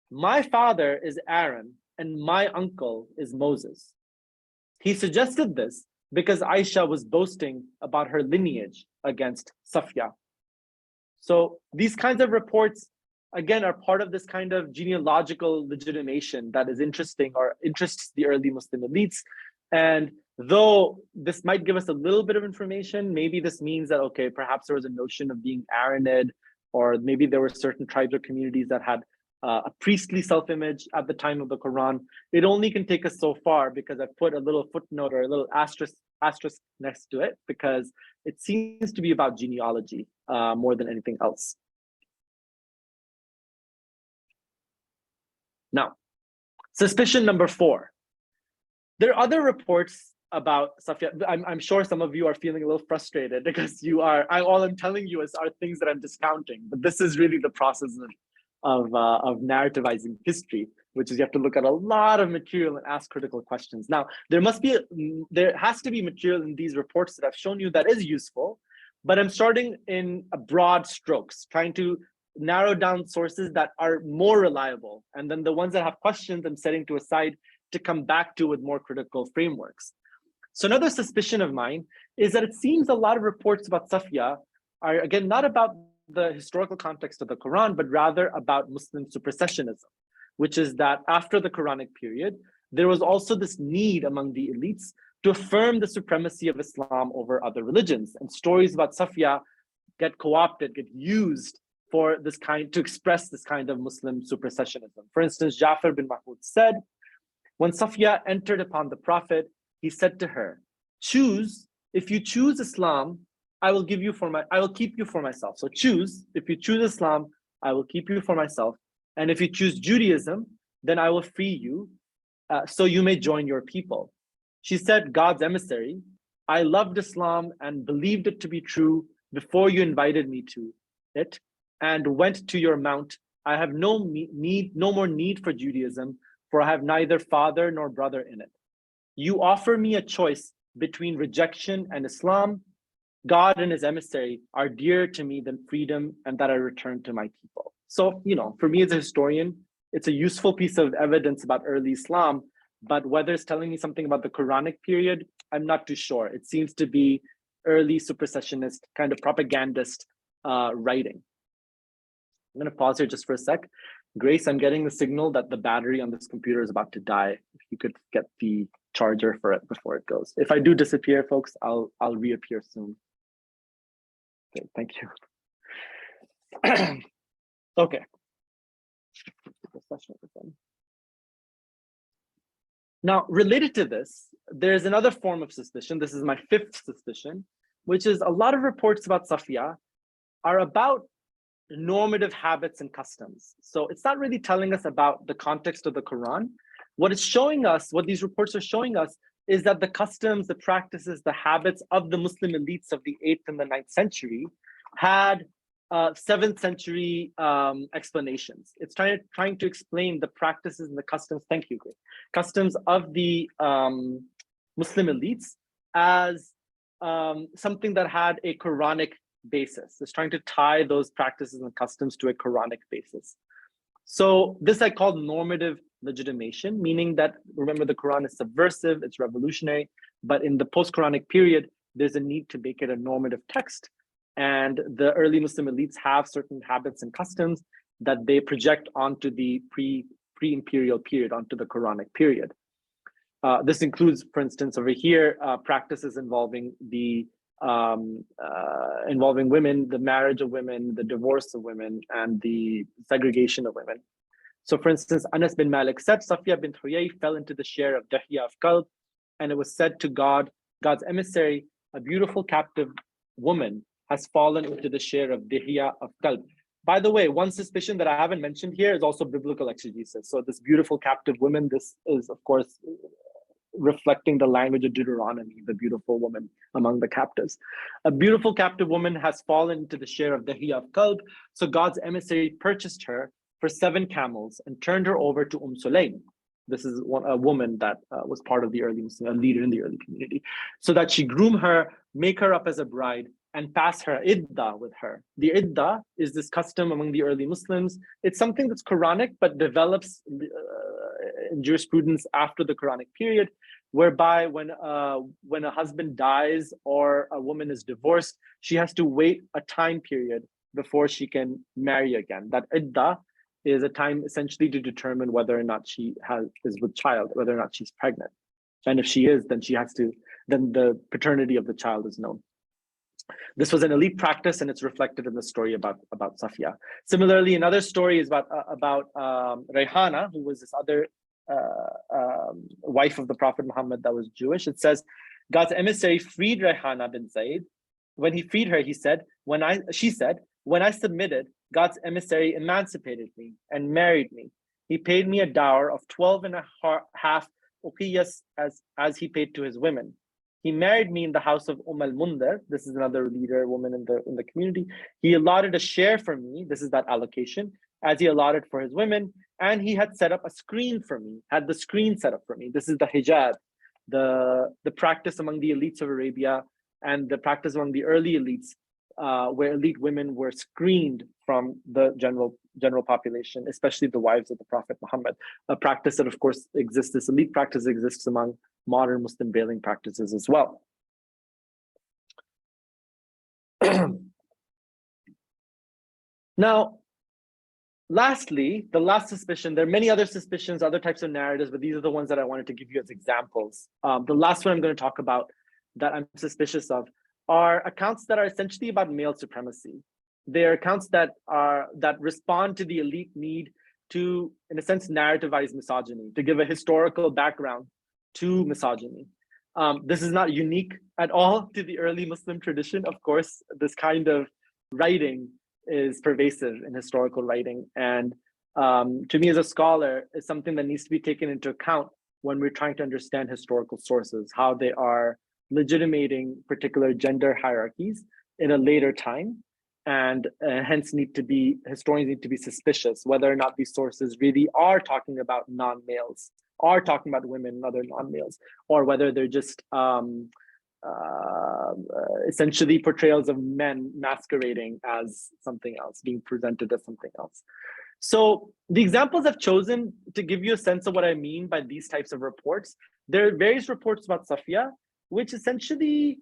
my father is Aaron and my uncle is Moses. He suggested this because Aisha was boasting about her lineage against Safia. So these kinds of reports, again, are part of this kind of genealogical legitimation that is interesting or interests the early Muslim elites. And though this might give us a little bit of information, maybe this means that, okay, perhaps there was a notion of being Aranid, or maybe there were certain tribes or communities that had a priestly self-image at the time of the Quran. It only can take us so far because I've put a little footnote or a little asterisk next to it, because it seems to be about genealogy more than anything else. Now, suspicion number 4. There are other reports about Safia. I'm sure some of you are feeling a little frustrated because all I'm telling you are things that I'm discounting, but this is really the process of narrativizing history, which is you have to look at a lot of material and ask critical questions. Now, there has to be material in these reports that I've shown you that is useful, but I'm starting in broad strokes, trying to narrow down sources that are more reliable. And then the ones that have questions, I'm setting to a side to come back to with more critical frameworks. So another suspicion of mine is that it seems a lot of reports about Safia are, again, not about the historical context of the Quran, but rather about Muslim supersessionism, which is that after the Quranic period, there was also this need among the elites to affirm the supremacy of Islam over other religions. And stories about Safia get co-opted, get used for this to express this kind of Muslim supersessionism. For instance, Zafer bin Mahmud said, when Safia entered upon the Prophet, he said to her, choose, if you choose Islam, I will keep you for myself. So choose, if you choose Islam, I will keep you for myself. And if you choose Judaism, then I will free you, so you may join your people. She said, God's emissary, I loved Islam and believed it to be true before you invited me to it, and went to your mount. I have no more need for Judaism, for I have neither father nor brother in it. You offer me a choice between rejection and Islam. God and his emissary are dearer to me than freedom, and that I return to my people. So, for me as a historian, it's a useful piece of evidence about early Islam, but whether it's telling me something about the Quranic period, I'm not too sure. It seems to be early supersessionist, kind of propagandist writing. I'm going to pause here just for a sec. Grace, I'm getting the signal that the battery on this computer is about to die. If you could get the charger for it before it goes. If I do disappear, folks, I'll reappear soon. Okay, thank you. Okay. Now, related to this, there's another form of suspicion. This is my 5th suspicion, which is a lot of reports about Safia are about normative habits and customs. So it's not really telling us about the context of the Quran. What it's showing us, what these reports are showing us, is that the customs, the practices, the habits of the Muslim elites of the 8th and the 9th century had 7th century explanations. It's trying to explain the practices and the customs, thank you, Grace, customs of the Muslim elites as something that had a Quranic basis. It's trying to tie those practices and customs to a Quranic basis. So this I call normative legitimation, meaning that, remember, the Quran is subversive, it's revolutionary, but in the post-Quranic period, there's a need to make it a normative text. And the early Muslim elites have certain habits and customs that they project onto the pre-imperial period, onto the Quranic period. This includes, for instance, over here, practices involving involving women, the marriage of women, the divorce of women, and the segregation of women. So, for instance, Anas bin Malik said, Safia bint Huyay fell into the share of Dahya of Qalb, and it was said to God's emissary, a beautiful captive woman has fallen into the share of Dahya of Qalb. By the way, one suspicion that I haven't mentioned here is also biblical exegesis. So this beautiful captive woman, this is, of course, reflecting the language of Deuteronomy, the beautiful woman among the captives. A beautiful captive woman has fallen into the share of Dahya of Qalb. So God's emissary purchased her for 7 camels and turned her over to Sulaym. This is a woman that was part of the early Muslim, a leader in the early community, so that she groom her, make her up as a bride, and pass her iddah with her. The iddah is this custom among the early Muslims. It's something that's Quranic, but develops in jurisprudence after the Quranic period, whereby when a husband dies or a woman is divorced, she has to wait a time period before she can marry again. That iddah is a time essentially to determine whether or not she is with child, whether or not she's pregnant. And if she is, then then the paternity of the child is known. This was an elite practice, and it's reflected in the story about Safiya. Similarly, another story is about Rayhana, who was this other wife of the Prophet Muhammad that was Jewish. It says, God's emissary freed Rayhana bin Zayd. When he freed her, she said, when I submitted, God's emissary emancipated me and married me. He paid me a dower of 12 and a half uqiyas as he paid to his women. He married me in the house of al-Mundar. This is another leader woman in the community. He allotted a share for me. This is that allocation, as he allotted for his women. And he had set up a screen for me, had the screen set up for me. This is the hijab, the practice among the elites of Arabia and the practice among the early elites, where elite women were screened from the general population, especially the wives of the Prophet Muhammad. A practice that, of course, exists. This elite practice exists among modern Muslim veiling practices as well. Now, lastly, the last suspicion, there are many other suspicions, other types of narratives, but these are the ones that I wanted to give you as examples. The last one I'm going to talk about that I'm suspicious of are accounts that are essentially about male supremacy. They're accounts that respond to the elite need to, in a sense, narrativize misogyny, to give a historical background to misogyny. This is not unique at all to the early Muslim tradition. Of course, this kind of writing is pervasive in historical writing. And to me as a scholar, it's something that needs to be taken into account when we're trying to understand historical sources, how they are legitimating particular gender hierarchies in a later time. And hence historians need to be suspicious whether or not these sources really are talking about non-males, are talking about women and other non-males, or whether they're just essentially portrayals of men masquerading as something else, being presented as something else. So the examples I've chosen to give you a sense of what I mean by these types of reports, there are various reports about Safiya, which essentially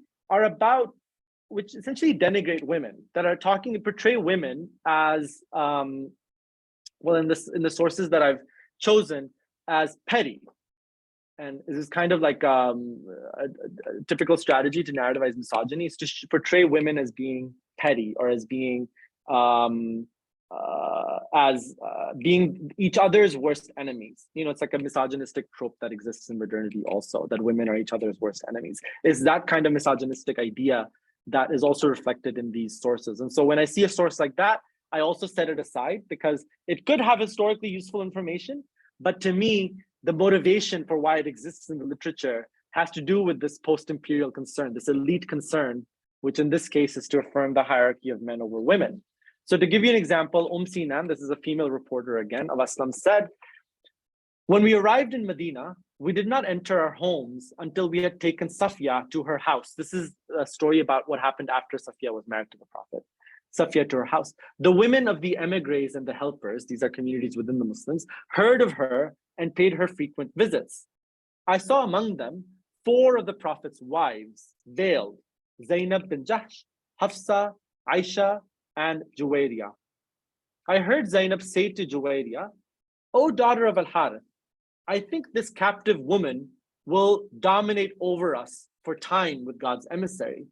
denigrate women, that are portray women as, in the sources that I've chosen, as petty. And this is kind of like a typical strategy to narrativize misogyny, is to portray women as being petty, or as being being each other's worst enemies. It's like a misogynistic trope that exists in modernity also, that women are each other's worst enemies. It's that kind of misogynistic idea that is also reflected in these sources. And so when I see a source like that, I also set it aside, because it could have historically useful information, but to me, the motivation for why it exists in the literature has to do with this post-imperial concern, this elite concern, which in this case is to affirm the hierarchy of men over women. So to give you an example, Sinan, this is a female reporter again, of Aslam, said, when we arrived in Medina, we did not enter our homes until we had taken Safiya to her house. This is a story about what happened after Safiya was married to the Prophet. Safiya to her house. The women of the emigres and the helpers, these are communities within the Muslims, heard of her and paid her frequent visits. I saw among them 4 of the Prophet's wives, veiled, Zainab bin Jahsh, Hafsa, Aisha, and Juwayriya. I heard Zainab say to Juwayriya, "O daughter of Al-Harith, I think this captive woman will dominate over us for time with God's emissary."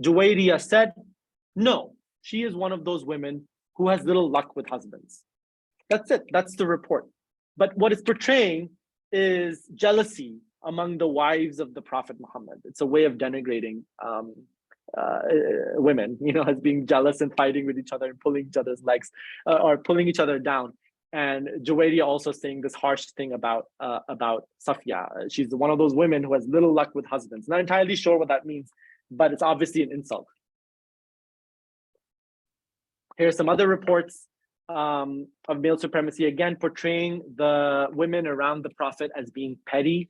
Juwayriya said, "No, she is one of those women who has little luck with husbands." That's it. That's the report. But what it's portraying is jealousy among the wives of the Prophet Muhammad. It's a way of denigrating women, as being jealous and fighting with each other and pulling each other's legs, or pulling each other down. And Juwayriya also saying this harsh thing about Safiya. She's one of those women who has little luck with husbands. Not entirely sure what that means, but it's obviously an insult. Here are some other reports of male supremacy, again portraying the women around the Prophet as being petty.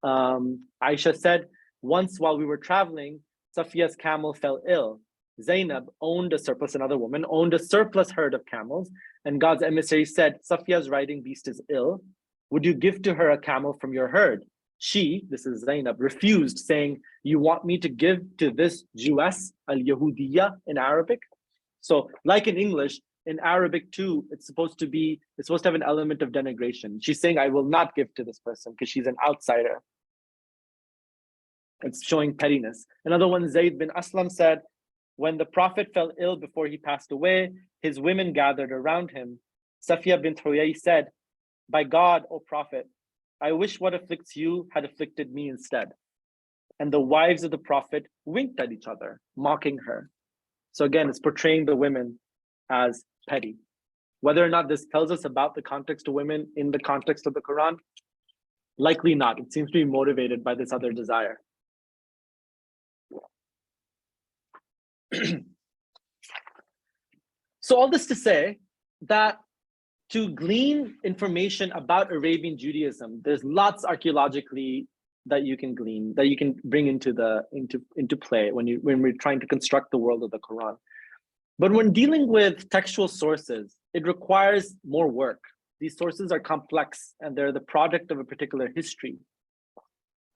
Aisha said, once while we were traveling, Safiya's camel fell ill. Zainab owned a surplus, another woman, owned a surplus herd of camels, and God's emissary said, Safiya's riding beast is ill. Would you give to her a camel from your herd? She, this is Zainab, refused, saying, you want me to give to this Jewess, al-Yahudiyya in Arabic? So like in English, in Arabic too, it's supposed to have an element of denigration. She's saying, I will not give to this person because she's an outsider. It's showing pettiness. Another one, Zayd bin Aslam said, when the Prophet fell ill before he passed away, his women gathered around him. Safiya bint Huyay said, by God, O Prophet, I wish what afflicts you had afflicted me instead. And the wives of the Prophet winked at each other, mocking her. So again, it's portraying the women as petty. Whether or not this tells us about the context of women in the context of the Quran, likely not. It seems to be motivated by this other desire. So all this to say that to glean information about Arabian Judaism, there's lots archaeologically that you can glean, that you can bring into play when we're trying to construct the world of the Quran. But when dealing with textual sources, it requires more work. These sources are complex and they're the product of a particular history.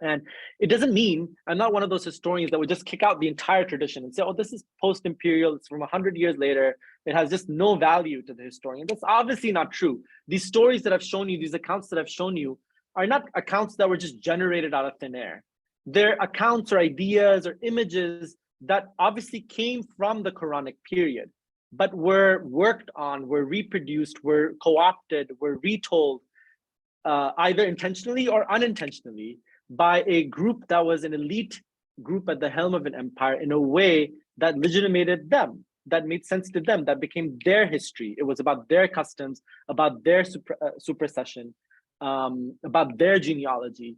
And it doesn't mean, I'm not one of those historians that would just kick out the entire tradition and say, oh, this is post-imperial, it's from 100 years later, it has just no value to the historian. That's obviously not true. These stories that I've shown you, these accounts that I've shown you, are not accounts that were just generated out of thin air. They're accounts or ideas or images that obviously came from the Quranic period, but were worked on, were reproduced, were co-opted, were retold, either intentionally or unintentionally, by a group that was an elite group at the helm of an empire in a way that legitimated them, that made sense to them, that became their history. It was about their customs, about their supersession, about their genealogy.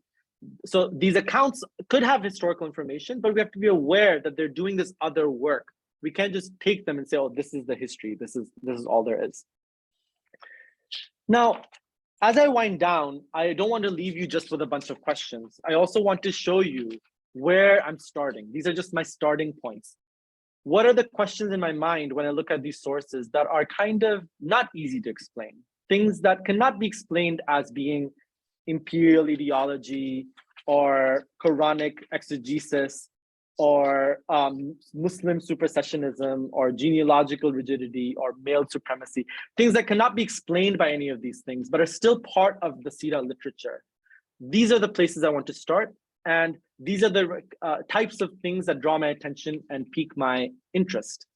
So these accounts could have historical information, but we have to be aware that they're doing this other work. We can't just take them and say, oh, this is the history. This is all there is. Now, as I wind down, I don't want to leave you just with a bunch of questions. I also want to show you where I'm starting. These are just my starting points. What are the questions in my mind when I look at these sources that are kind of not easy to explain? Things that cannot be explained as being imperial ideology or Quranic exegesis or Muslim supersessionism or genealogical rigidity or male supremacy, things that cannot be explained by any of these things, but are still part of the Sira literature. These are the places I want to start. And these are the types of things that draw my attention and pique my interest.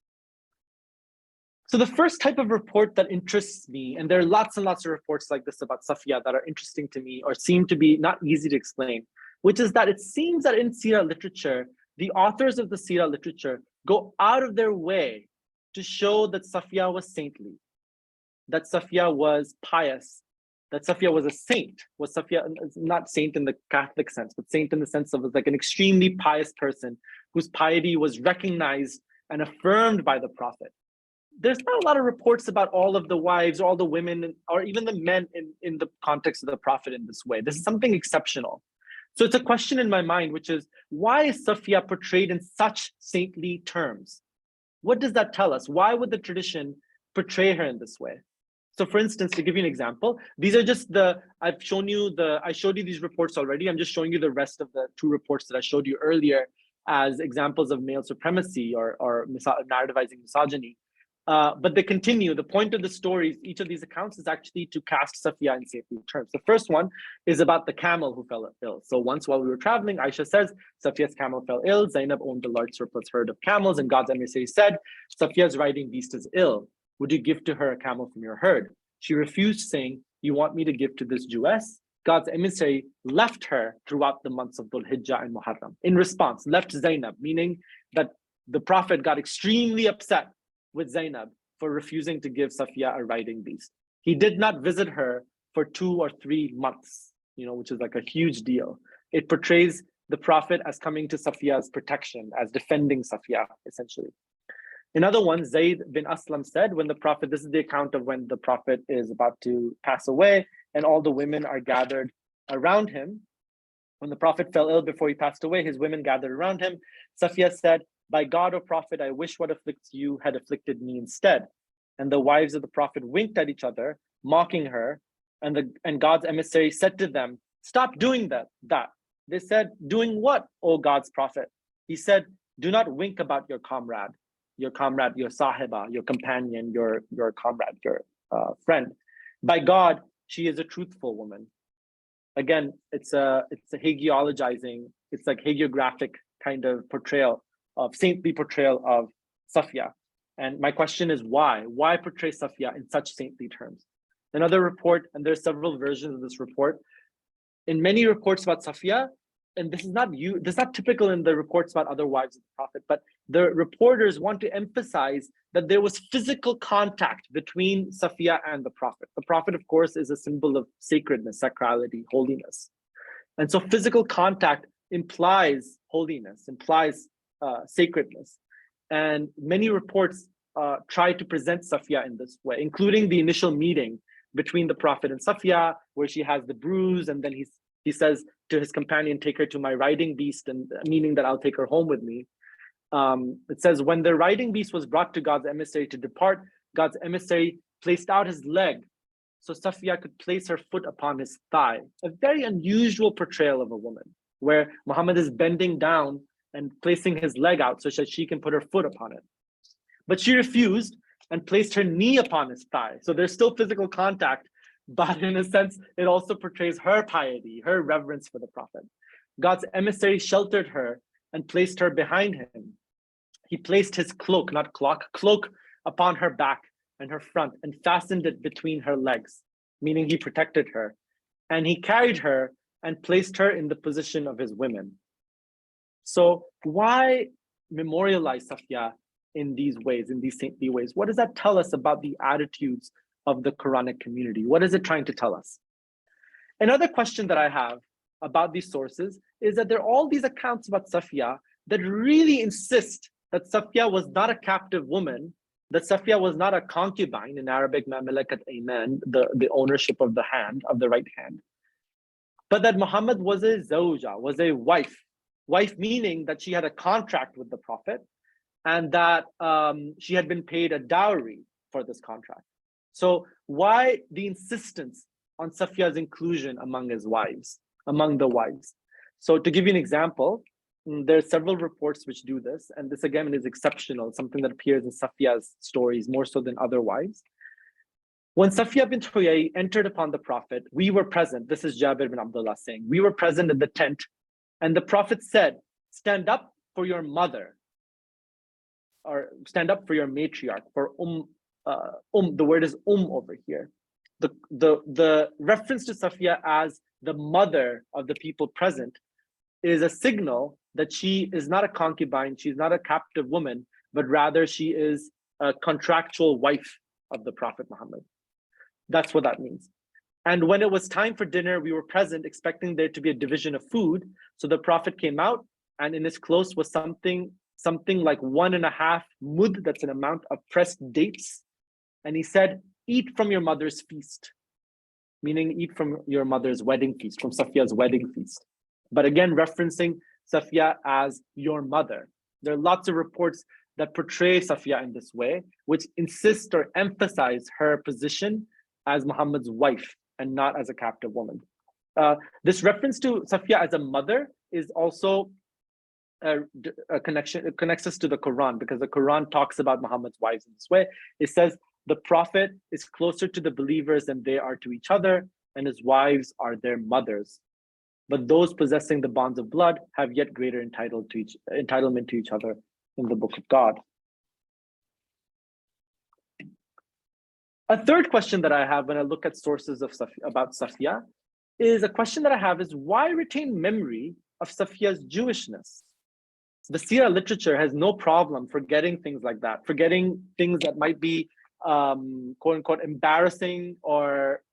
So the first type of report that interests me, and there are lots and lots of reports like this about Safiya that are interesting to me or seem to be not easy to explain, which is that it seems that in Sira literature, the authors of the Sira literature go out of their way to show that Safiya was saintly, that Safiya was pious, that Safiya was a saint. Was Safiya not saint in the Catholic sense, but saint in the sense of like an extremely pious person whose piety was recognized and affirmed by the Prophet. There's not a lot of reports about all of the wives, all the women, or even the men in the context of the Prophet in this way. This is something exceptional. So it's a question in my mind, which is, why is Safiya portrayed in such saintly terms? What does that tell us? Why would the tradition portray her in this way? So for instance, to give you an example, these are just I showed you these reports already. I'm just showing you the rest of the two reports that I showed you earlier as examples of male supremacy or narrativizing misogyny. But they continue. The point of the stories, each of these accounts is actually to cast Safiya in saintly terms. The first one is about the camel who fell ill. So once while we were traveling, Aisha says, Safiya's camel fell ill. Zainab owned a large surplus herd of camels, and God's emissary said, Safiya's riding beast is ill. Would you give to her a camel from your herd? She refused, saying, you want me to give to this Jewess? God's emissary left her throughout the months of Dhul Hijjah and Muharram. In response, left Zainab, meaning that the Prophet got extremely upset with Zainab for refusing to give Safiya a riding beast. He did not visit her for 2 or 3 months, which is like a huge deal. It portrays the Prophet as coming to Safiya's protection, as defending Safiya, essentially. Another one, Zayd bin Aslam said, this is the account of when the Prophet is about to pass away and all the women are gathered around him. When the Prophet fell ill before he passed away, his women gathered around him. Safiya said, by God, O Prophet, I wish what afflicts you had afflicted me instead. And the wives of the Prophet winked at each other, mocking her. And God's emissary said to them, stop doing that. They said, doing what, O God's prophet? He said, do not wink about your comrade, your sahiba, your companion, your comrade, your friend. By God, she is a truthful woman. Again, it's a hagiologizing, it's like hagiographic kind of portrayal of saintly portrayal of Safiya. And my question is why? Why portray Safiya in such saintly terms? Another report, and there's several versions of this report. In many reports about Safiya, and this is not typical in the reports about other wives of the Prophet, but the reporters want to emphasize that there was physical contact between Safiya and the Prophet. The Prophet, of course, is a symbol of sacredness, sacrality, holiness. And so physical contact implies holiness, implies sacredness. And many reports try to present Safiya in this way, including the initial meeting between the Prophet and Safiya, where she has the bruise, and then he says to his companion, take her to my riding beast, and meaning that I'll take her home with me. It says, when the riding beast was brought to God's emissary to depart, God's emissary placed out his leg so Safiya could place her foot upon his thigh. A very unusual portrayal of a woman, where Muhammad is bending down and placing his leg out so that she can put her foot upon it. But she refused and placed her knee upon his thigh. So there's still physical contact, but in a sense, it also portrays her piety, her reverence for the Prophet. God's emissary sheltered her and placed her behind him. He placed his cloak, not cloak, cloak upon her back and her front and fastened it between her legs, meaning he protected her. And he carried her and placed her in the position of his women. So why memorialize Safiya in these ways, in these saintly ways? What does that tell us about the attitudes of the Quranic community? What is it trying to tell us? Another question that I have about these sources is that there are all these accounts about Safiya that really insist that Safiya was not a captive woman, that Safiya was not a concubine, in Arabic, mamalakat ayman, the ownership of the hand, of the right hand, but that Muhammad was a zawja, was a wife. Wife meaning that she had a contract with the Prophet, and that she had been paid a dowry for this contract. So why the insistence on Safiya's inclusion among his wives, among the wives? So to give you an example, there are several reports which do this, and this again is exceptional, something that appears in Safiya's stories more so than other wives. When Safiya bint Huyay entered upon the Prophet, we were present. This is Jabir bin Abdullah saying, we were present in the tent, and the Prophet said, stand up for your mother, or stand up for your matriarch, for the word is over here. The reference to Safiya as the mother of the people present is a signal that she is not a concubine, she's not a captive woman, but rather she is a contractual wife of the Prophet Muhammad. That's what that means. And when it was time for dinner, we were present, expecting there to be a division of food. So the Prophet came out, and in his clothes was something like 1.5 mud, that's an amount of pressed dates. And he said, eat from your mother's feast, meaning eat from your mother's wedding feast, from Safiya's wedding feast. But again, referencing Safiya as your mother. There are lots of reports that portray Safiya in this way, which insist or emphasize her position as Muhammad's wife and not as a captive woman. This reference to Safiya as a mother is also a connection. It connects us to the Quran, because the Quran talks about Muhammad's wives in this way. It says the Prophet is closer to the believers than they are to each other, and his wives are their mothers. But those possessing the bonds of blood have yet greater entitlement to each other in the Book of God. A third question that I have when I look at sources of about Safiya is why retain memory of Safiya's Jewishness? The Sirah literature has no problem forgetting things like that, forgetting things that might be quote unquote embarrassing or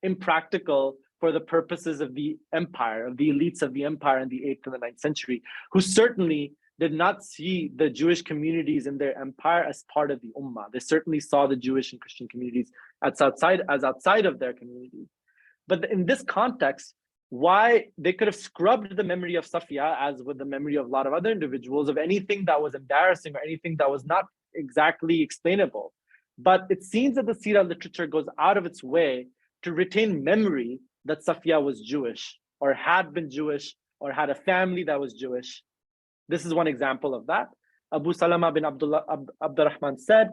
impractical for the purposes of the empire, of the elites of the empire in the 8th and the 9th century, who certainly did not see the Jewish communities in their empire as part of the Ummah. They certainly saw the Jewish and Christian communities as outside of their community. But in this context, why they could have scrubbed the memory of Safiya, as with the memory of a lot of other individuals, of anything that was embarrassing or anything that was not exactly explainable. But it seems that the Sirah literature goes out of its way to retain memory that Safiya was Jewish or had been Jewish or had a family that was Jewish. This is one example of that. Abu Salama bin Abdurrahman said,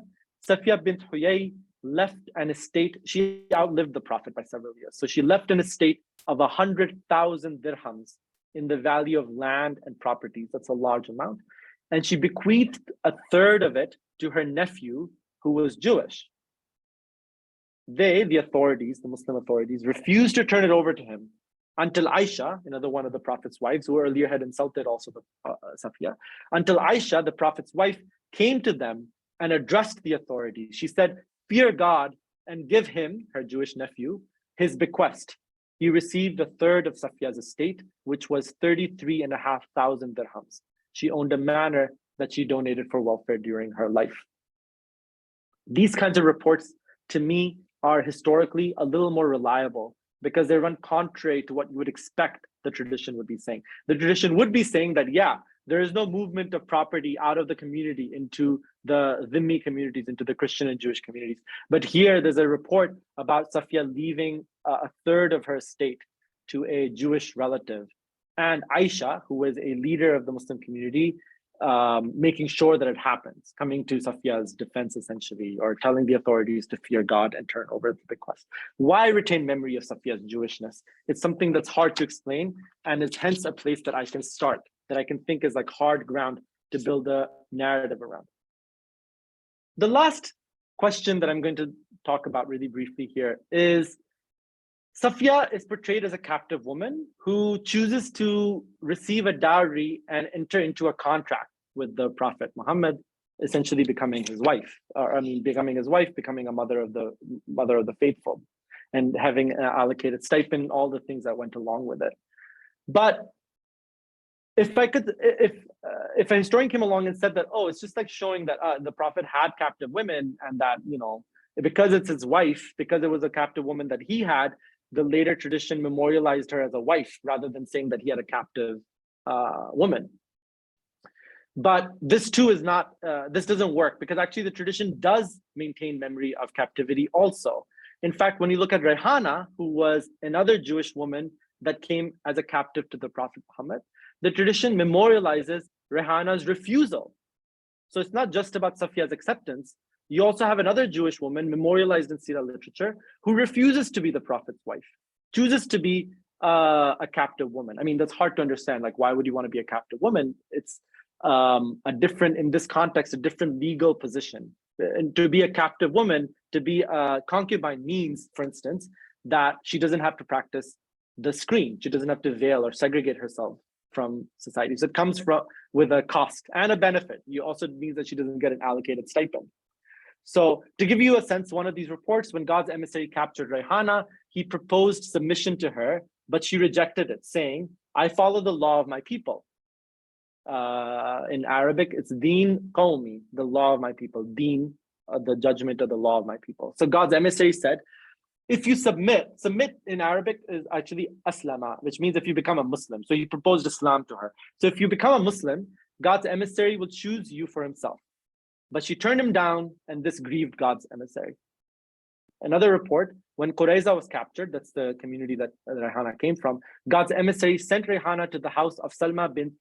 Safiya bint Huyay left an estate. She outlived the Prophet by several years. So she left an estate of 100,000 dirhams in the value of land and properties. That's a large amount. And she bequeathed a third of it to her nephew, who was Jewish. They, the authorities, the Muslim authorities, refused to turn it over to him until Aisha, another one of the Prophet's wives, who earlier had insulted also the Safiya, until Aisha, the Prophet's wife, came to them and addressed the authorities. She said, fear God and give him, her Jewish nephew, his bequest. He received a third of Safiya's estate, which was 33,500 dirhams. She owned a manor that she donated for welfare during her life. These kinds of reports, to me, are historically a little more reliable because they run contrary to what you would expect the tradition would be saying. The tradition would be saying that, yeah, there is no movement of property out of the community into the Dhimmi communities, into the Christian and Jewish communities. But here there's a report about Safiya leaving a third of her estate to a Jewish relative. And Aisha, who was a leader of the Muslim community, making sure that it happens, coming to Safiya's defense essentially, or telling the authorities to fear God and turn over the bequest. Why retain memory of Safiya's Jewishness? It's something that's hard to explain, and it's hence a place that I can start, that I can think is like hard ground to build a narrative around. The last question that I'm going to talk about really briefly here is Safiya is portrayed as a captive woman who chooses to receive a dowry and enter into a contract with the Prophet Muhammad, essentially becoming his wife, becoming a mother of the faithful, and having an allocated stipend, all the things that went along with it. But if a historian came along and said that, oh, it's just like showing that the Prophet had captive women, and that, you know, because it's his wife, because it was a captive woman that he had, the later tradition memorialized her as a wife rather than saying that he had a captive woman. But this too is not, this doesn't work, because actually the tradition does maintain memory of captivity also. In fact, when you look at Rehana, who was another Jewish woman that came as a captive to the Prophet Muhammad, the tradition memorializes Rehana's refusal. So it's not just about Safiya's acceptance. You also have another Jewish woman memorialized in Sirah literature who refuses to be the Prophet's wife, chooses to be a captive woman. I mean, that's hard to understand. Like, why would you want to be a captive woman? It's a different, in this context, a different legal position. And to be a captive woman, to be a concubine means, for instance, that she doesn't have to practice the screen. She doesn't have to veil or segregate herself from society. So it comes with a cost and a benefit. It also means that she doesn't get an allocated stipend. So to give you a sense, one of these reports, when God's emissary captured Rehana, he proposed submission to her, but she rejected it, saying, I follow the law of my people. In Arabic, it's deen qawmi, the law of my people, deen, the judgment of the law of my people. So God's emissary said, if you submit in Arabic is actually aslama, which means if you become a Muslim. So he proposed Islam to her. So if you become a Muslim, God's emissary will choose you for himself. But she turned him down, and this grieved God's emissary. Another report, when Qurayza was captured, that's the community that Rehana came from, God's emissary sent Rehana to the house of Salma bint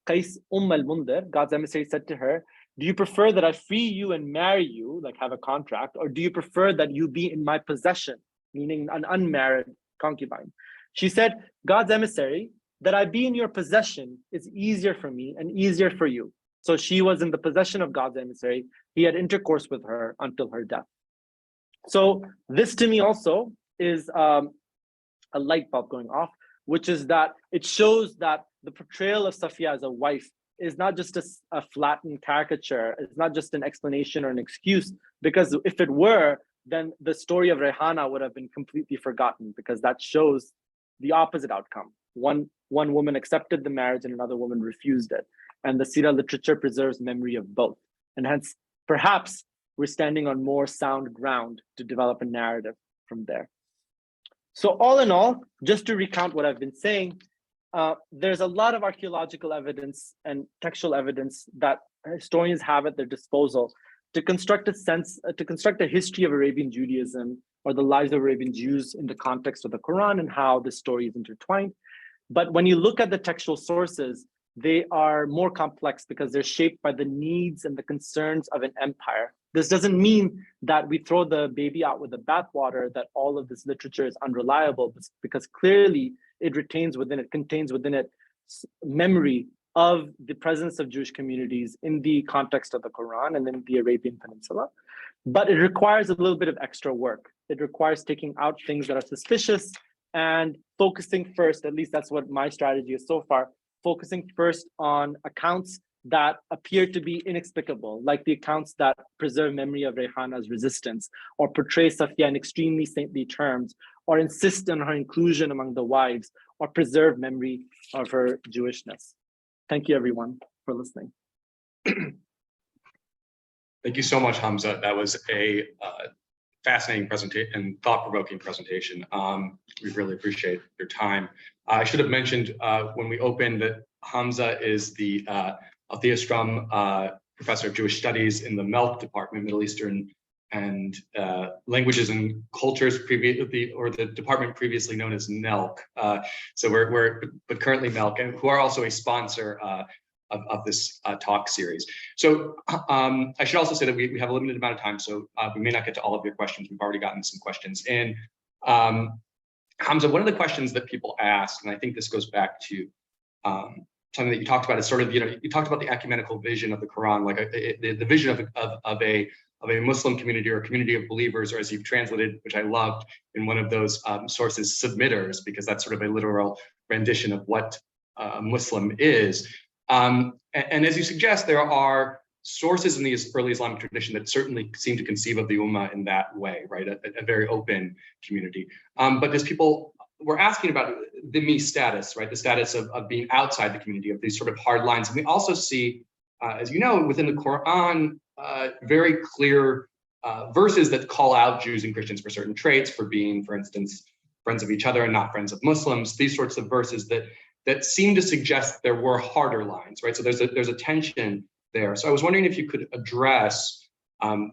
Qais al-Mundir. God's emissary said to her, do you prefer that I free you and marry you, like have a contract, or do you prefer that you be in my possession, meaning an unmarried concubine? She said, God's emissary, that I be in your possession is easier for me and easier for you. So she was in the possession of God's emissary. He had intercourse with her until her death. So this to me also is a light bulb going off, which is that it shows that the portrayal of Safiya as a wife is not just a flattened caricature. It's not just an explanation or an excuse, because if it were, then the story of Rehana would have been completely forgotten, because that shows the opposite outcome. One woman accepted the marriage and another woman refused it. And the Sirah literature preserves memory of both. And hence, perhaps we're standing on more sound ground to develop a narrative from there. So all in all, just to recount what I've been saying, there's a lot of archaeological evidence and textual evidence that historians have at their disposal to construct a history of Arabian Judaism or the lives of Arabian Jews in the context of the Quran and how this story is intertwined. But when you look at the textual sources, they are more complex because they're shaped by the needs and the concerns of an empire. This doesn't mean that we throw the baby out with the bathwater, that all of this literature is unreliable, because clearly it contains within it memory of the presence of Jewish communities in the context of the Quran and in the Arabian Peninsula. But it requires a little bit of extra work. It requires taking out things that are suspicious and focusing first, at least that's what my strategy is so far, focusing first on accounts that appear to be inexplicable, like the accounts that preserve memory of Rayhana's resistance, or portray Safiya in extremely saintly terms, or insist on her inclusion among the wives, or preserve memory of her Jewishness. Thank you, everyone, for listening. Thank you so much, Hamza. That was a fascinating presentation and thought-provoking presentation. We really appreciate your time. I should have mentioned when we opened that Hamza is the Althea Strum Professor of Jewish Studies in the MELC Department, Middle Eastern and Languages and Cultures, the department previously known as NELC. So but currently MELC, and who are also a sponsor of this talk series. So I should also say that we have a limited amount of time, so we may not get to all of your questions. We've already gotten some questions in. Hamza, one of the questions that people ask, and I think this goes back to something that you talked about, is sort of, you talked about the ecumenical vision of the Quran, like the vision of a Muslim community or a community of believers, or as you've translated, which I loved in one of those sources, submitters, because that's sort of a literal rendition of what a Muslim is. And as you suggest, there are sources in the early Islamic tradition that certainly seem to conceive of the Ummah in that way, right? A very open community. But as people were asking about the dhimmi status, right? The status of being outside the community, of these sort of hard lines. And we also see, as you know, within the Quran, very clear verses that call out Jews and Christians for certain traits, for being, for instance, friends of each other and not friends of Muslims. These sorts of verses that seem to suggest there were harder lines, right? So there's a tension there. So I was wondering if you could address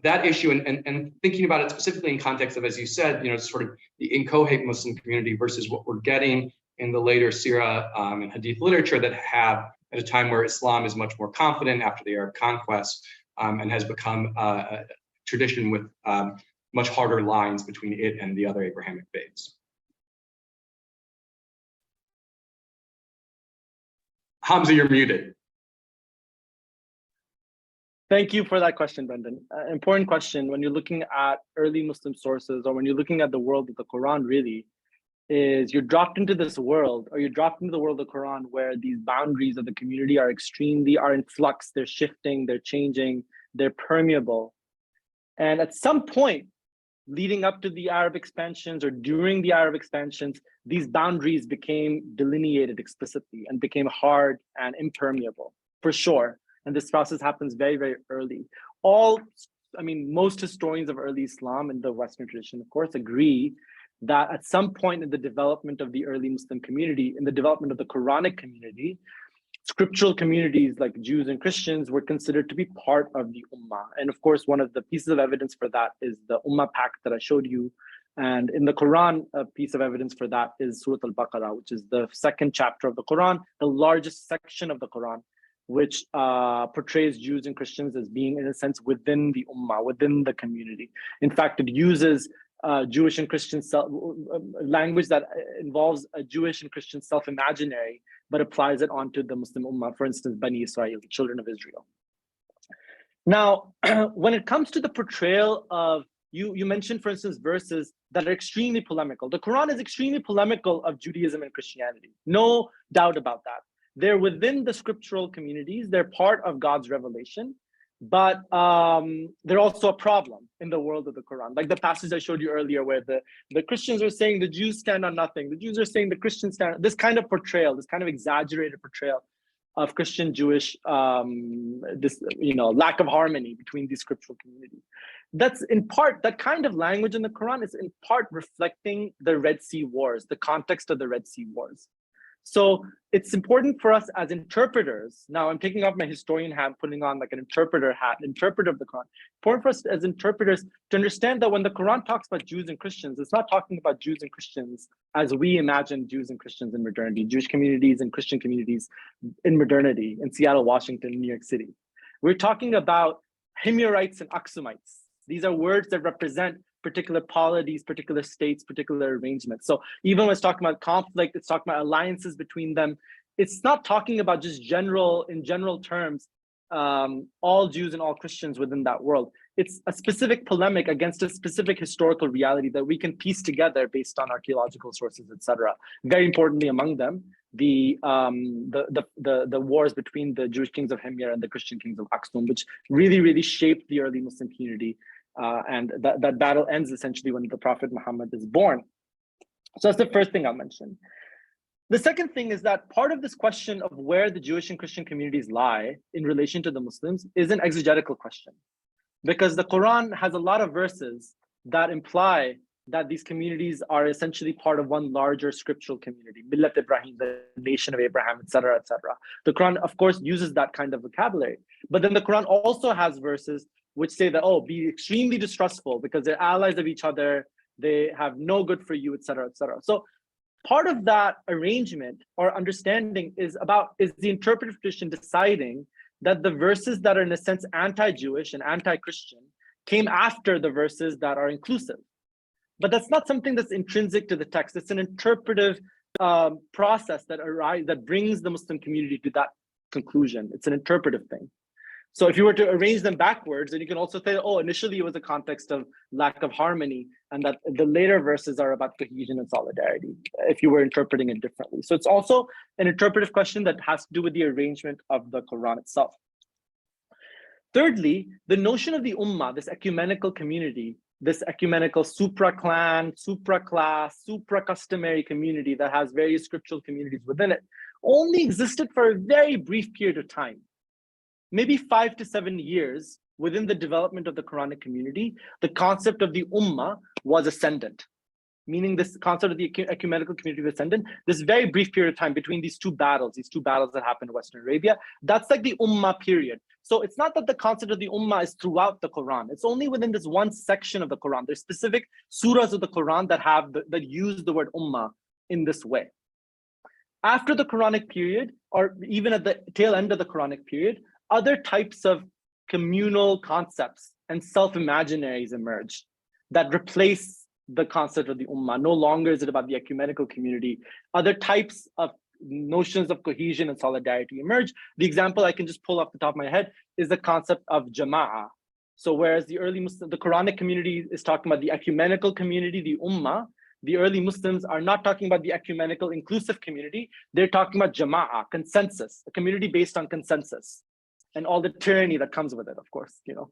that issue and thinking about it specifically in context of, as you said, sort of the inchoate Muslim community versus what we're getting in the later Sirah and Hadith literature that have, at a time where Islam is much more confident after the Arab conquest and has become a tradition with much harder lines between it and the other Abrahamic faiths. Hamza, you're muted. Thank you for that question, Brendan. Important question. When you're looking at early Muslim sources, or when you're looking at the world of the Quran, really, is you're dropped into this world, or you're dropped into the world of the Quran, where these boundaries of the community are in flux, they're shifting, they're changing, they're permeable. And at some point, leading up to the Arab expansions or during the Arab expansions, these boundaries became delineated explicitly and became hard and impermeable, for sure. And this process happens very, very early. Most historians of early Islam in the Western tradition, of course, agree that at some point in the development of the early Muslim community, in the development of the Quranic community, scriptural communities like Jews and Christians were considered to be part of the Ummah. And of course, one of the pieces of evidence for that is the Ummah Pact that I showed you. And in the Quran, a piece of evidence for that is Surah Al-Baqarah, which is the second chapter of the Quran, the largest section of the Quran, which portrays Jews and Christians as being, in a sense, within the Ummah, within the community. In fact, it uses Jewish and Christian language that involves a Jewish and Christian self-imaginary, but applies it onto the Muslim Ummah, for instance, Bani Israel, the children of Israel. Now, when it comes to the portrayal of, you mentioned, for instance, verses that are extremely polemical. The Quran is extremely polemical of Judaism and Christianity. No doubt about that. They're within the scriptural communities. They're part of God's revelation, but they're also a problem in the world of the Quran. Like the passage I showed you earlier, where the Christians are saying the Jews stand on nothing. The Jews are saying the Christians stand on this kind of portrayal, this kind of exaggerated portrayal of Christian-Jewish, lack of harmony between these scriptural communities. That's in part, that kind of language in the Quran is in part reflecting the Red Sea Wars, the context of the Red Sea Wars. So it's important for us as interpreters. Now I'm taking off my historian hat, putting on like an interpreter hat, interpreter of the Quran. Important for us as interpreters to understand that when the Quran talks about Jews and Christians, it's not talking about Jews and Christians as we imagine Jews and Christians in modernity, Jewish communities and Christian communities in modernity, in Seattle, Washington, New York City. We're talking about Himyarites and Aksumites. These are words that represent particular polities, particular states, particular arrangements. So even when it's talking about conflict, it's talking about alliances between them. It's not talking about just in general terms, all Jews and all Christians within that world. It's a specific polemic against a specific historical reality that we can piece together based on archaeological sources, etc. Very importantly, among them, the wars between the Jewish kings of Himyar and the Christian kings of Aksum, which really shaped the early Muslim community. And that battle ends essentially when the Prophet Muhammad is born. So that's the first thing I'll mention. The second thing is that part of this question of where the Jewish and Christian communities lie in relation to the Muslims is an exegetical question, because the Quran has a lot of verses that imply that these communities are essentially part of one larger scriptural community, Millat Ibrahim, the nation of Abraham, etc., etc. The Quran, of course, uses that kind of vocabulary, but then the Quran also has verses which say that, oh, be extremely distrustful because they're allies of each other, they have no good for you, etc., etc. So part of that arrangement or understanding is the interpretive tradition deciding that the verses that are in a sense anti-Jewish and anti-Christian came after the verses that are inclusive. But that's not something that's intrinsic to the text. It's an interpretive process that brings the Muslim community to that conclusion. It's an interpretive thing. So if you were to arrange them backwards, then you can also say, oh, initially it was a context of lack of harmony, and that the later verses are about cohesion and solidarity, if you were interpreting it differently. So it's also an interpretive question that has to do with the arrangement of the Quran itself. Thirdly, the notion of the ummah, this ecumenical community, this ecumenical supra-clan, supra-class, supra-customary community that has various scriptural communities within it, only existed for a very brief period of time. Maybe 5 to 7 years within the development of the Quranic community, the concept of the ummah was ascendant, meaning this concept of the ecumenical community was ascendant. This very brief period of time between these two battles that happened in Western Arabia, that's like the ummah period. So it's not that the concept of the ummah is throughout the Quran. It's only within this one section of the Quran. There's specific surahs of the Quran that use the word ummah in this way. After the Quranic period, or even at the tail end of the Quranic period, other types of communal concepts and self-imaginaries emerge that replace the concept of the ummah. No longer is it about the ecumenical community. Other types of notions of cohesion and solidarity emerge. The example I can just pull off the top of my head is the concept of jama'ah. So whereas the Quranic community is talking about the ecumenical community, the ummah, the early Muslims are not talking about the ecumenical inclusive community. They're talking about jama'ah, consensus, a community based on consensus, and all the tyranny that comes with it, of course. You know,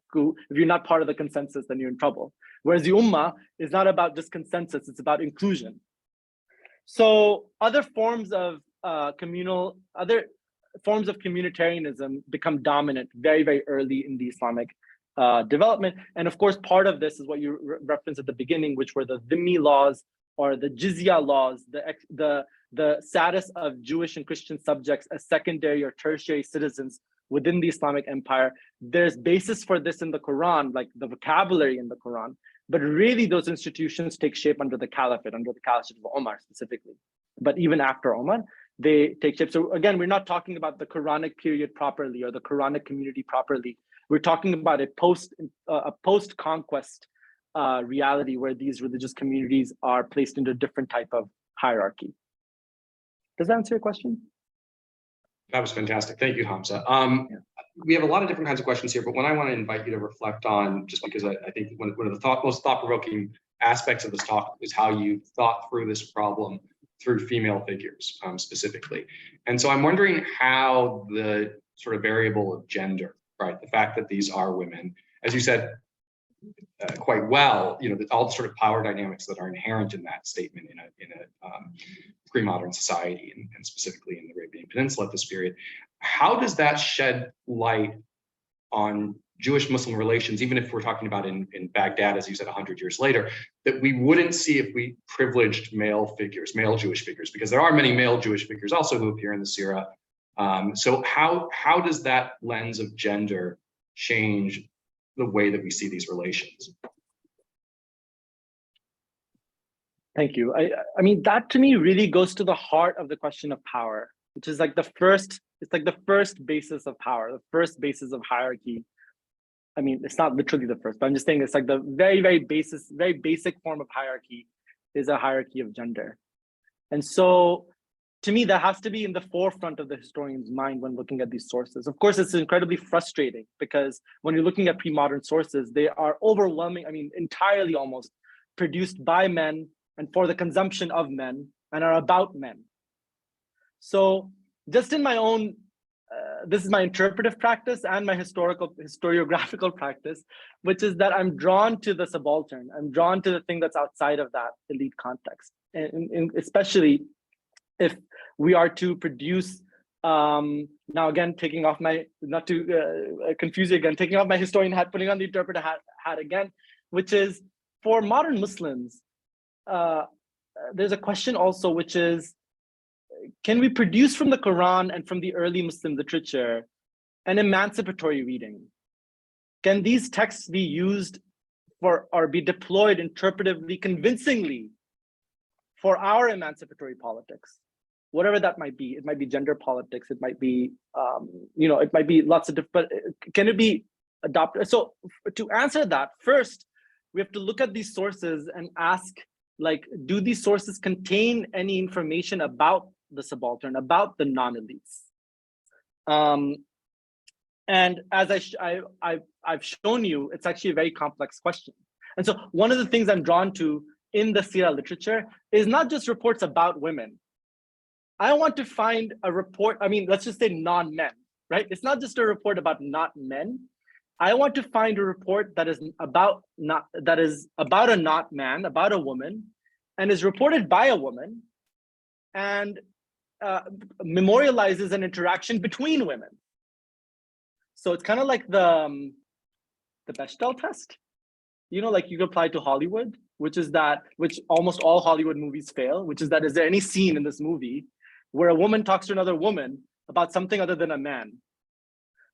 if you're not part of the consensus, then you're in trouble. Whereas the ummah is not about just consensus, it's about inclusion. So other forms of communitarianism become dominant very early in the Islamic development. And of course, part of this is what you referenced at the beginning, which were the dhimmi laws or the jizya laws, the status of Jewish and Christian subjects as secondary or tertiary citizens within the Islamic empire. There's basis for this in the Quran, like the vocabulary in the Quran, but really those institutions take shape under the caliphate, under the caliphate of Omar specifically. But even after Omar, they take shape. So again, we're not talking about the Quranic period properly or the Quranic community properly. We're talking about a post-conquest reality where these religious communities are placed into a different type of hierarchy. Does that answer your question? That was fantastic. Thank you, Hamza. We have a lot of different kinds of questions here, but one I want to invite you to reflect on, just because I think one of the most thought-provoking aspects of this talk is how you thought through this problem through female figures specifically. And so I'm wondering how the sort of variable of gender, right, the fact that these are women, as you said quite well, you know, all the sort of power dynamics that are inherent in that statement in a pre-modern society, and specifically in the Arabian Peninsula at this period. How does that shed light on Jewish-Muslim relations, even if we're talking about in Baghdad, as you said, 100 years later, that we wouldn't see if we privileged male figures, male Jewish figures, because there are many male Jewish figures also who appear in the Sirah. So how does that lens of gender change the way that we see these relations? Thank you. I mean, that to me really goes to the heart of the question of power, which is like it's like the first basis of power, the first basis of hierarchy. I mean, it's not literally the first, but I'm just saying it's like the very basic form of hierarchy is a hierarchy of gender. And so to me, that has to be in the forefront of the historian's mind when looking at these sources. Of course, it's incredibly frustrating because when you're looking at pre-modern sources, they are overwhelming, I mean, entirely almost produced by men and for the consumption of men and are about men. So just in my own, this is my interpretive practice and my historiographical practice, which is that I'm drawn to the subaltern. I'm drawn to the thing that's outside of that elite context. And especially if we are to produce, now again, taking off my, not to confuse you again, taking off my historian hat, putting on the interpreter hat again, which is for modern Muslims, there's a question also, which is, can we produce from the Quran and from the early Muslim literature an emancipatory reading? Can these texts be used for or be deployed interpretively, convincingly for our emancipatory politics? Whatever that might be. It might be gender politics, it might be, it might be lots of different, but can it be adopted? So to answer that, first, we have to look at these sources and ask, like, do these sources contain any information about the subaltern, about the non-elites? And as I've shown you, it's actually a very complex question. And so one of the things I'm drawn to in the Sirah literature is not just reports about women. I want to find a report, I mean, let's just say non-men, right? It's not just a report about not men. I want to find a report that is about a not man, about a woman, and is reported by a woman, and memorializes an interaction between women. So it's kind of like the Bechdel test, like you can apply to Hollywood, which almost all Hollywood movies fail, which is that, is there any scene in this movie where a woman talks to another woman about something other than a man?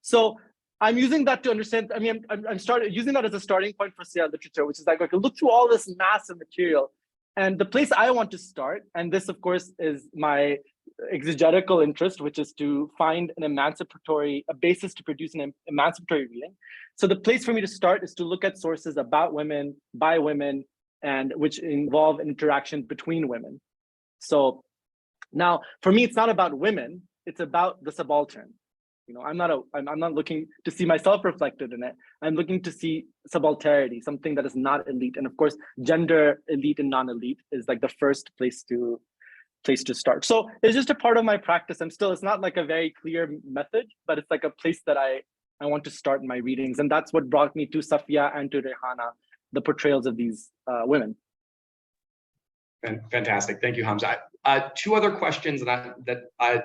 So I'm using that to understand, I mean, I'm using that as a starting point for Sirah literature, which is like, okay, look through all this massive material. And the place I want to start, and this of course is my exegetical interest, which is to find a basis to produce an emancipatory reading. So the place for me to start is to look at sources about women, by women, and which involve an interaction between women. So now, for me, it's not about women, it's about the subaltern. I'm not looking to see myself reflected in it. I'm looking to see subalternity, something that is not elite. And of course, gender elite and non-elite is like the first place to start. So it's just a part of my practice. It's not like a very clear method, but it's like a place that I want to start in my readings. And that's what brought me to Safiya and to Rehana, the portrayals of these women. Fantastic. Thank you, Hamza. Two other questions that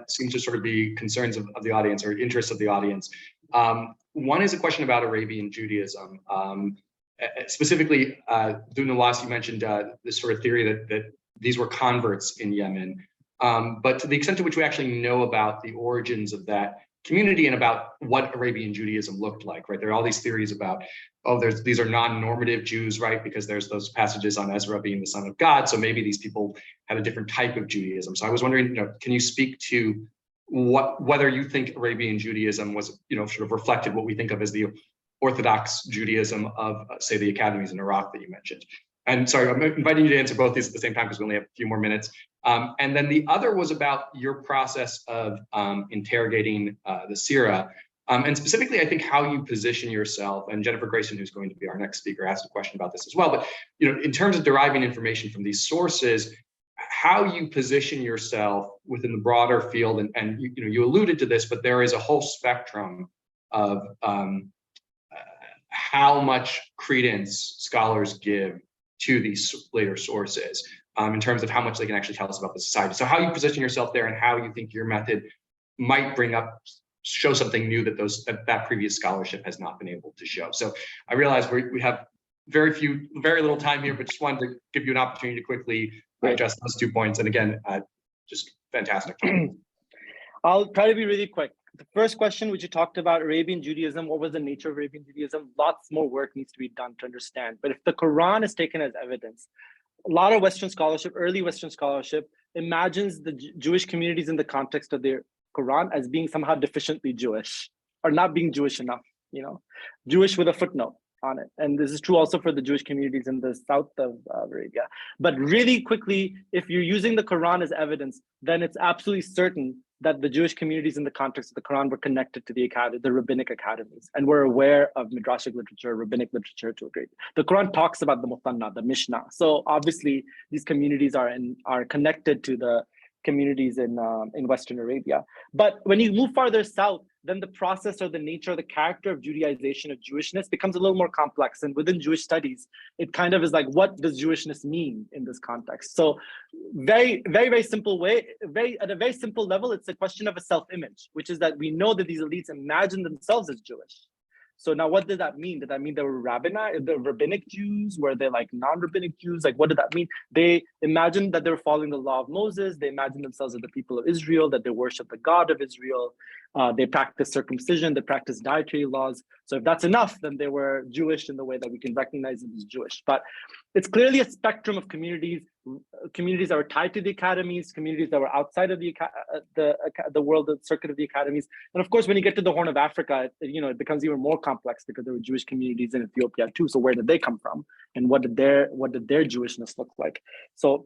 seem to sort of be concerns of the audience or interests of the audience. One is a question about Arabian Judaism. Specifically, Dunalas, you mentioned this sort of theory that these were converts in Yemen. But to the extent to which we actually know about the origins of that community and about what Arabian Judaism looked like, right? There are all these theories about, these are non-normative Jews, right? Because there's those passages on Ezra being the son of God. So maybe these people had a different type of Judaism. So I was wondering, can you speak to whether you think Arabian Judaism was, sort of reflected what we think of as the Orthodox Judaism of, say, the academies in Iraq that you mentioned? And sorry, I'm inviting you to answer both these at the same time because we only have a few more minutes. And then the other was about your process of interrogating the Sirah. And specifically, I think how you position yourself, and Jennifer Grayson, who's going to be our next speaker, asked a question about this as well. But in terms of deriving information from these sources, how you position yourself within the broader field, and you alluded to this, but there is a whole spectrum of how much credence scholars give to these later sources in terms of how much they can actually tell us about the society. So how you position yourself there and how you think your method might bring up show something new that that previous scholarship has not been able to show. So I realize we have very little time here, but just wanted to give you an opportunity to quickly address those 2 points. And again, just fantastic talk. I'll try to be really quick. The first question, which you talked about, Arabian Judaism, what was the nature of Arabian Judaism? Lots more work needs to be done to understand. But if the Quran is taken as evidence, a lot of Western scholarship, early Western scholarship, imagines the Jewish communities in the context of their Quran as being somehow deficiently Jewish or not being Jewish enough, Jewish with a footnote on it. And this is true also for the Jewish communities in the south of Arabia. But really quickly, if you're using the Quran as evidence, then it's absolutely certain that the Jewish communities in the context of the Quran were connected to the rabbinic academies, and were aware of midrashic literature, rabbinic literature to a degree. The Quran talks about the Muthanna, the Mishnah. So obviously these communities are connected to the communities in Western Arabia. But when you move farther south, then the process or the nature or the character of Judaization, of Jewishness, becomes a little more complex. And within Jewish studies, it kind of is like, what does Jewishness mean in this context? So very simple way, at a very simple level, it's a question of a self-image, which is that we know that these elites imagine themselves as Jewish. So now what did that mean? Did that mean they were rabbinic Jews? Were they like non-rabbinic Jews? Like, what did that mean? They imagined that they were following the law of Moses. They imagined themselves as the people of Israel, that they worship the God of Israel. They practiced circumcision, they practiced dietary laws. So if that's enough, then they were Jewish in the way that we can recognize them as Jewish. But it's clearly a spectrum of communities that were tied to the academies, communities that were outside of the world, the circuit of the academies. And of course, when you get to the Horn of Africa, it becomes even more complex because there were Jewish communities in Ethiopia too. So where did they come from? And what did their Jewishness look like? So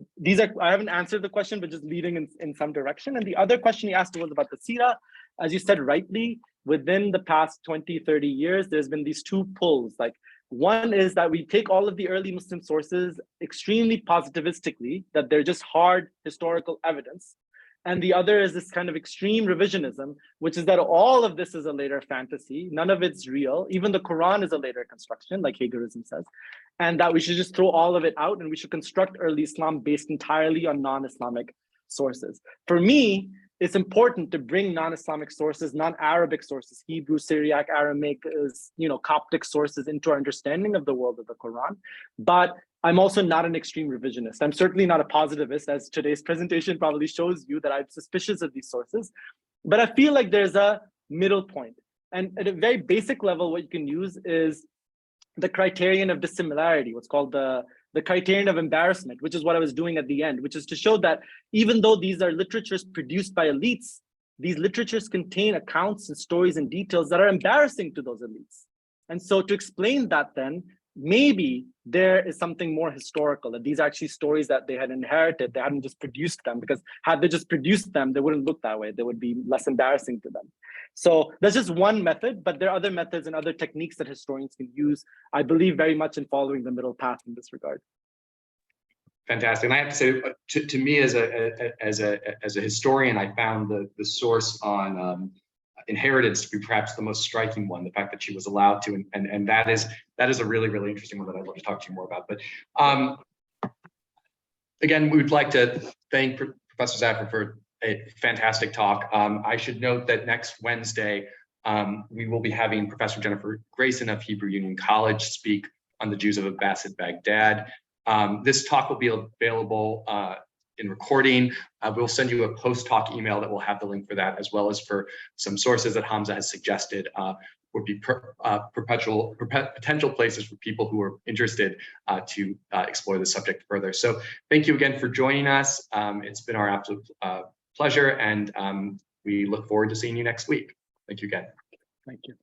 I haven't answered the question, but just leading in some direction. And the other question you asked was about the Sira. As you said rightly, within the past 20, 30 years, there's been these two pulls. Like, one is that we take all of the early Muslim sources extremely positivistically, that they're just hard historical evidence. And the other is this kind of extreme revisionism, which is that all of this is a later fantasy. None of it's real. Even the Quran is a later construction, like Hagerism says, and that we should just throw all of it out and we should construct early Islam based entirely on non-Islamic sources. For me, it's important to bring non-Islamic sources, non-Arabic sources, Hebrew, Syriac, Aramaic, Coptic sources into our understanding of the world of the Quran. But I'm also not an extreme revisionist. I'm certainly not a positivist, as today's presentation probably shows you that I'm suspicious of these sources. But I feel like there's a middle point. And at a very basic level, what you can use is the criterion of dissimilarity, what's called the criterion of embarrassment, which is what I was doing at the end, which is to show that even though these are literatures produced by elites, these literatures contain accounts and stories and details that are embarrassing to those elites. And so to explain that, then maybe there is something more historical, that these are actually stories that they had inherited. They hadn't just produced them, because had they just produced them, they wouldn't look that way. They would be less embarrassing to them. So that's just one method, but there are other methods and other techniques that historians can use. I believe very much in following the middle path in this regard. Fantastic. And I have to say, to me as a historian, I found the source on inheritance to be perhaps the most striking one. The fact that she was allowed to, and that is a really, really interesting one that I'd love to talk to you more about. But again, we would like to thank Professor Zafer for a fantastic talk. I should note that next Wednesday, we will be having Professor Jennifer Grayson of Hebrew Union College speak on the Jews of Abbasid Baghdad. This talk will be available in recording. We'll send you a post-talk email that will have the link for that, as well as for some sources that Hamza has suggested would be potential places for people who are interested to explore the subject further. So thank you again for joining us. It's been our absolute pleasure, and we look forward to seeing you next week. Thank you again. Thank you.